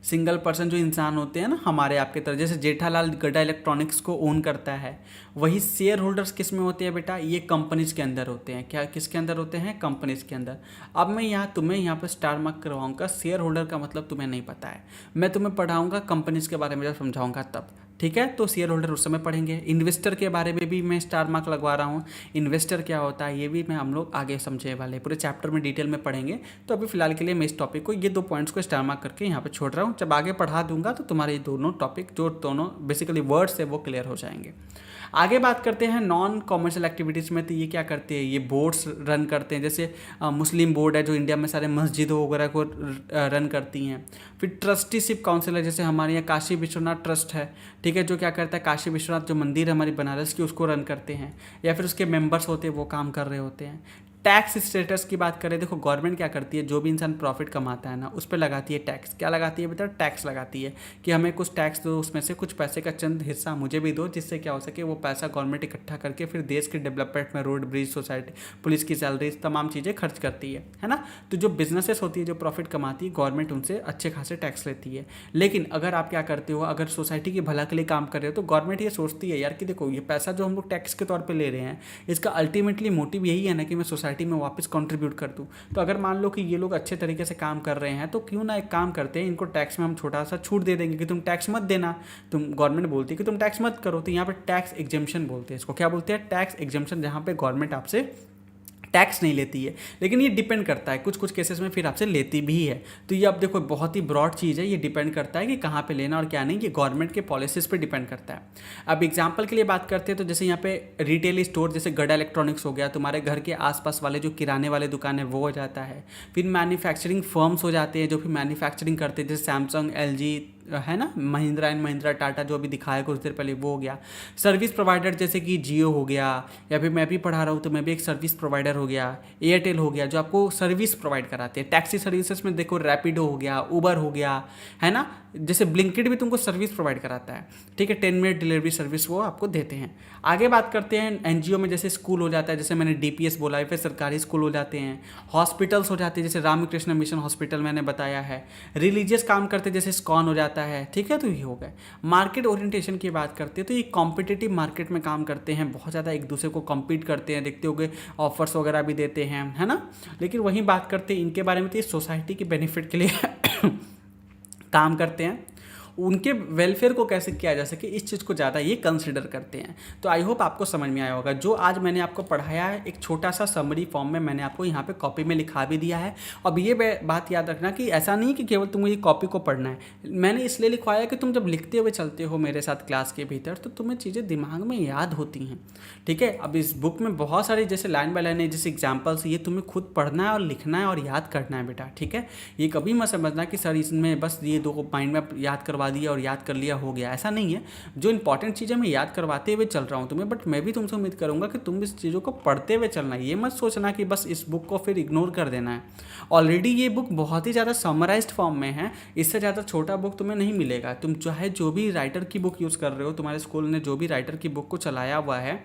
Single person जो इंसान होते हैं ना हमारे आपके तरह, जैसे जेठालाल गड्डा इलेक्ट्रॉनिक्स को ओन करता है, वही शेयर होल्डर्स किस में होते हैं बेटा? ये कंपनीज के अंदर होते हैं। क्या किसके अंदर होते हैं? कंपनीज के अंदर। अब मैं यहाँ तुम्हें यहाँ पर स्टार मार्क करवाऊंगा, शेयर होल्डर का मतलब तुम्हें नहीं पता है, मैं तुम्हें पढ़ाऊंगा कंपनीज के बारे में जब समझाऊंगा तब, ठीक है? तो शेयर होल्डर उस समय पढ़ेंगे। इन्वेस्टर के बारे में भी मैं स्टार मार्क लगवा रहा हूँ, इन्वेस्टर क्या होता है ये भी मैं हम लोग आगे समझे वाले, पूरे चैप्टर में डिटेल में पढ़ेंगे। तो अभी फिलहाल के लिए मैं इस टॉपिक को, ये 2 पॉइंट्स को स्टार मार्क करके यहाँ पे छोड़ रहा हूँ। जब आगे पढ़ा दूंगा तो तुम्हारे ये दोनों टॉपिक, जो दोनों बेसिकली वर्ड्स है, वो क्लियर हो जाएंगे। आगे बात करते हैं नॉन कॉमर्शियल एक्टिविटीज़ में। तो ये क्या करते हैं? ये बोर्ड्स रन करते हैं, जैसे मुस्लिम बोर्ड है जो इंडिया में सारे मस्जिदों वगैरह को रन करती हैं। फिर ट्रस्टीशिप काउंसिल है, जैसे हमारे यहाँ काशी विश्वनाथ ट्रस्ट है, ठीक है, जो क्या करता है, काशी विश्वनाथ जो मंदिर है हमारी बनारस की, उसको रन करते हैं, या फिर उसके मेंबर्स होते हैं वो काम कर रहे होते हैं। टैक्स स्टेटस की बात करें, देखो गवर्नमेंट क्या करती है, जो भी इंसान प्रॉफिट कमाता है ना उस पर लगाती है टैक्स। क्या लगाती है बेटा? टैक्स लगाती है कि हमें कुछ टैक्स दो, उसमें से कुछ पैसे का चंद हिस्सा मुझे भी दो, जिससे क्या हो सके वो पैसा गवर्नमेंट इकट्ठा करके फिर देश के डेवलपमेंट में रोड, ब्रिज, सोसाइटी, पुलिस की सैलरीज, तमाम चीज़ें खर्च करती है ना। तो जो बिजनेसेस होती है, जो प्रॉफिट कमाती है, गवर्नमेंट उनसे अच्छे खासे टैक्स लेती है। लेकिन अगर आप क्या करते हो, अगर सोसाइटी की भला के लिए काम कर रहे हो, तो गवर्नमेंट ये सोचती है यार कि देखो ये पैसा जो हम लोग टैक्स के तौर पर ले रहे हैं, इसका अल्टीमेटली मोटिव यही है ना कि मैं सोसाइटी में वापस कंट्रीब्यूट कर दूँ। तो अगर मान लो कि ये लोग अच्छे तरीके से काम कर रहे हैं, तो क्यों ना एक काम करते हैं, इनको टैक्स में हम छोटा सा छूट दे देंगे कि तुम टैक्स मत देना। तुम गवर्नमेंट बोलती है कि तुम टैक्स मत करो, तो यहाँ पे टैक्स एग्जेम्पशन बोलते हैं इसको। क्या बोलते हैं? टैक्स एग्जेम्पशन, जहाँ पे गवर्नमेंट आपसे टैक्स नहीं लेती है, लेकिन ये डिपेंड करता है, कुछ कुछ केसेस में फिर आपसे लेती भी है। तो ये अब देखो बहुत ही ब्रॉड चीज़ है, ये डिपेंड करता है कि कहाँ पे लेना और क्या नहीं, ये गवर्नमेंट के पॉलिसीज़ पे डिपेंड करता है। अब एग्जांपल के लिए बात करते हैं तो जैसे यहाँ पे रिटेल स्टोर, जैसे गड्डा इलेक्ट्रॉनिक्स हो गया, तुम्हारे घर के आसपास वाले जो किराने वाले दुकान है वो हो जाता है। फिर मैन्युफैक्चरिंग फर्म्स हो जाते हैं जो फिर मैन्युफैक्चरिंग करते हैं, जैसे सैमसंग, LG है ना, महिंद्रा एंड महिंद्रा, टाटा जो अभी दिखाया कुछ देर पहले, वो हो गया। सर्विस प्रोवाइडर जैसे कि जियो हो गया, या फिर मैं भी पढ़ा रहा हूँ तो मैं भी एक सर्विस प्रोवाइडर हो गया। एयरटेल हो गया जो आपको सर्विस प्रोवाइड कराते हैं। टैक्सी सर्विसेज में देखो रैपिडो हो गया, उबर हो गया, है ना, जैसे ब्लिंकिट भी तुमको सर्विस प्रोवाइड कराता है, ठीक है, 10 मिनट डिलीवरी सर्विस वो आपको देते हैं। आगे बात करते हैं एनजीओ में, जैसे स्कूल हो जाता है, जैसे मैंने डीपीएस बोला है, फिर सरकारी स्कूल हो जाते हैं। हॉस्पिटल्स हो जाते हैं, जैसे रामकृष्ण मिशन हॉस्पिटल मैंने बताया है। रिलीजियस काम करते हैं, जैसे इस्कॉन हो जाता है, ठीक है, तो ये हो गए। मार्केट ओरिएंटेशन की बात करते हैं तो ये कॉम्पिटिटिव मार्केट में काम करते हैं, बहुत ज़्यादा एक दूसरे को कम्पीट करते हैं, देखते होगे ऑफर्स वगैरह भी देते हैं, है ना। लेकिन वहीं बात करते हैं इनके बारे में, तो ये सोसाइटी के बेनिफिट के लिए काम करते हैं, उनके वेलफेयर को कैसे किया जा सके इस चीज़ को ज़्यादा ये कंसिडर करते हैं। तो आई होप आपको समझ में आया होगा। जो आज मैंने आपको पढ़ाया है एक छोटा सा समरी फॉर्म में मैंने आपको यहाँ पे कॉपी में लिखा भी दिया है। अब ये बात याद रखना कि ऐसा नहीं कि केवल तुम्हें ये कॉपी को पढ़ना है, मैंने इसलिए लिखवाया कि तुम जब लिखते हुए चलते हो मेरे साथ क्लास के भीतर तो तुम्हें चीज़ें दिमाग में याद होती हैं, ठीक है। अब इस बुक में बहुत सारी जैसे लाइन बाय लाइन है, जैसे एग्जाम्पल्स, ये तुम्हें खुद पढ़ना है और लिखना है और याद करना है बेटा, ठीक है। ये कभी मत समझना कि सर इसमें बस ये 2 माइंड में याद करवा दिया और याद कर लिया हो गया, ऐसा नहीं है। जो इंपॉर्टेंट चीज़ें मैं याद करवाते हुए चल रहा हूँ तुम्हें, बट मैं भी तुमसे उम्मीद करूँगा कि तुम इस चीज़ों को पढ़ते हुए चलना है। ये मत सोचना कि बस इस बुक को फिर इग्नोर कर देना है। ऑलरेडी ये बुक बहुत ही ज़्यादा समराइज्ड फॉर्म में है, इससे ज़्यादा छोटा बुक तुम्हें नहीं मिलेगा। तुम चाहे जो भी राइटर की बुक यूज़ कर रहे हो, तुम्हारे स्कूल ने जो भी राइटर की बुक को चलाया हुआ है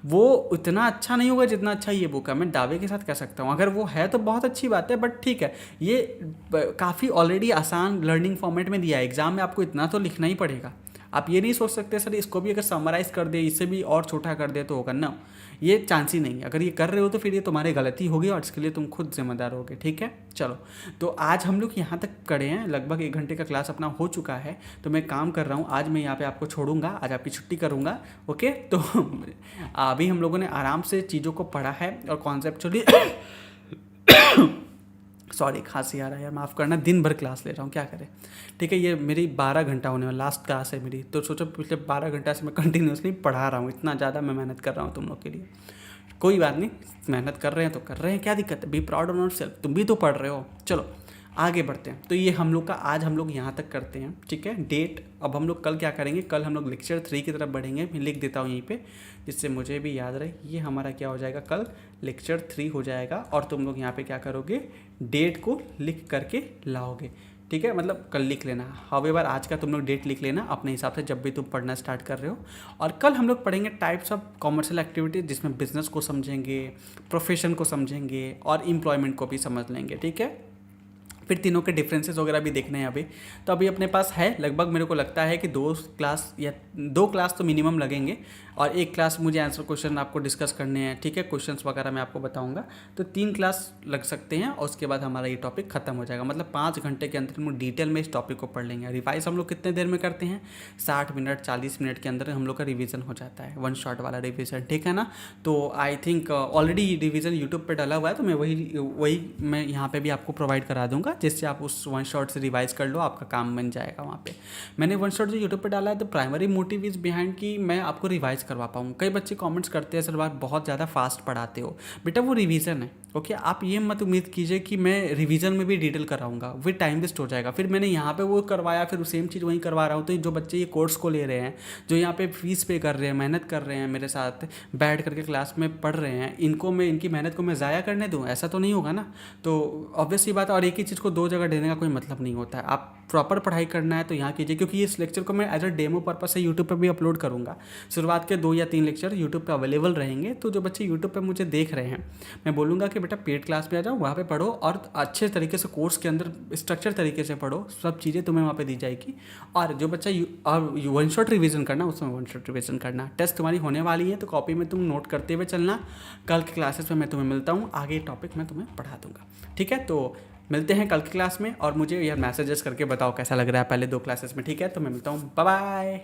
वो उतना अच्छा नहीं होगा जितना अच्छा ये बुक है, मैं दावे के साथ कह सकता हूँ। अगर वो है तो बहुत अच्छी बात है, बट ठीक है, ये काफ़ी ऑलरेडी आसान लर्निंग फॉर्मेट में दिया है। एग्जाम में आपको इतना तो लिखना ही पड़ेगा। आप ये नहीं सोच सकते सर इसको भी अगर समराइज कर दे, इससे भी और छोटा कर दे तो होगा ना, ये चांस ही नहीं है। अगर ये कर रहे हो तो फिर ये तुम्हारी गलती होगी और इसके लिए तुम खुद जिम्मेदार होगे, ठीक है। चलो, तो आज हम लोग यहाँ तक करे हैं, लगभग 1 घंटे का क्लास अपना हो चुका है। तो मैं काम कर रहा हूँ, आज मैं यहाँ पे आपको छोड़ूंगा, आज आपकी छुट्टी करूँगा, ओके। तो अभी हम लोगों ने आराम से चीज़ों को पढ़ा है और कॉन्सेप्चुअली सॉरी खांसी आ रहा है यार, माफ़ करना, दिन भर क्लास ले रहा हूँ, क्या करें, ठीक है। ये मेरी 12 घंटा होने वाला लास्ट क्लास है मेरी, तो सोचो पिछले 12 घंटा से मैं कंटिन्यूसली पढ़ा रहा हूँ, इतना ज़्यादा मैं मेहनत कर रहा हूँ तुम लोग के लिए। कोई बात नहीं, मेहनत कर रहे हैं तो कर रहे हैं, क्या दिक्कत है, be proud of your self, तुम भी तो पढ़ रहे हो। चलो आगे बढ़ते हैं। तो ये हम लोग का आज हम लोग यहाँ तक करते हैं, ठीक है। डेट, अब हम लोग कल क्या करेंगे, कल हम लोग लेक्चर 3 की तरफ बढ़ेंगे। मैं लिख देता हूँ यहीं पे जिससे मुझे भी याद रहे। ये हमारा क्या हो जाएगा, कल लेक्चर 3 हो जाएगा और तुम लोग यहाँ पे क्या करोगे, डेट को लिख करके लाओगे। ठीक है, मतलब कल लिख लेना। हाउएवर आज का तुम लोग डेट लिख लेना अपने हिसाब से जब भी तुम पढ़ना स्टार्ट कर रहे हो। और कल हम लोग पढ़ेंगे टाइप्स ऑफ कॉमर्शियल एक्टिविटीज, जिसमें बिजनेस को समझेंगे, प्रोफेशन को समझेंगे और एम्प्लॉयमेंट को भी समझ लेंगे। ठीक है, फिर तीनों के डिफरेंसेस वगैरह भी देखने हैं अभी। तो अभी अपने पास है लगभग, मेरे को लगता है कि 2 क्लास या 2 क्लास तो मिनिमम लगेंगे, और 1 क्लास मुझे आंसर क्वेश्चन आपको डिस्कस करने हैं। ठीक है, क्वेश्चंस वगैरह मैं आपको बताऊंगा। तो 3 क्लास लग सकते हैं और उसके बाद हमारा ये टॉपिक खत्म हो जाएगा। मतलब 5 घंटे के अंदर हम लोग डिटेल में इस टॉपिक को पढ़ लेंगे। रिवाइज हम लोग कितने देर में करते हैं? 60 मिनट 40 मिनट के अंदर हम लोग का रिवीजन हो जाता है, वन शॉट वाला रिवीजन। ठीक है ना? तो I think already revision YouTube पर डाला हुआ है, तो मैं वही मैं यहाँ पे भी आपको प्रोवाइड करा दूंगा, जिससे आप उस वन शॉट से रिवाइज कर लो, आपका काम बन जाएगा वहाँ पे। मैंने वन शॉट जो यूट्यूब पे डाला है, तो प्राइमरी मोटिव इज बिहाइंड कि मैं आपको रिवाइज करवा पाऊँ। कई बच्चे कमेंट्स करते हैं, सर बात बहुत ज़्यादा फास्ट पढ़ाते हो। बेटा वो रिवीजन है, ओके। आप ये मत उम्मीद कीजिए कि मैं रिवीजन में भी डिटेल कराऊंगा, फिर टाइम वेस्ट हो जाएगा। फिर मैंने यहाँ पे वो करवाया, फिर सेम चीज़ वहीं करवा रहा हूँ। तो जो बच्चे ये कोर्स को ले रहे हैं, जो यहाँ पे फीस पे कर रहे हैं, मेहनत कर रहे हैं, मेरे साथ बैठ करके क्लास में पढ़ रहे हैं, इनको मैं इनकी मेहनत को मैं ज़ाया करने दूँ? ऐसा तो नहीं होगा ना। तो ऑब्वियस सी बात है। और एक ही चीज़ को 2 जगह देने का कोई मतलब नहीं होता है। आप प्रॉपर पढ़ाई करना है तो यहाँ कीजिए, क्योंकि इस लेक्चर को मैं एज अ डेमो पर्पस से यूट्यूब पर भी अपलोड करूँगा। शुरुआत के 2 या 3 लेक्चर यूट्यूब पे अवेलेबल रहेंगे। तो जो बच्चे यूट्यूब पे मुझे देख रहे हैं, मैं बोलूँगा कि बेटा पेड क्लास पे आ जाओ, वहाँ पे पढ़ो और अच्छे तरीके से कोर्स के अंदर स्ट्रक्चर तरीके से पढ़ो। सब चीज़ें तुम्हें वहाँ पे दी जाएगी। और जो बच्चा वन शॉट रिवीजन करना, उसमें वन शॉट रिवीजन करना। टेस्ट तुम्हारी होने वाली है, तो कॉपी में तुम नोट करते हुए चलना। कल की क्लासेस में मैं तुम्हें मिलता हूँ, आगे टॉपिक मैं तुम्हें पढ़ा दूँगा। ठीक है, तो मिलते हैं कल की क्लास में। और मुझे यार मैसेजेस करके बताओ कैसा लग रहा है पहले 2 क्लासेस में। ठीक है, तो मैं मिलता हूँ, बाय बाय।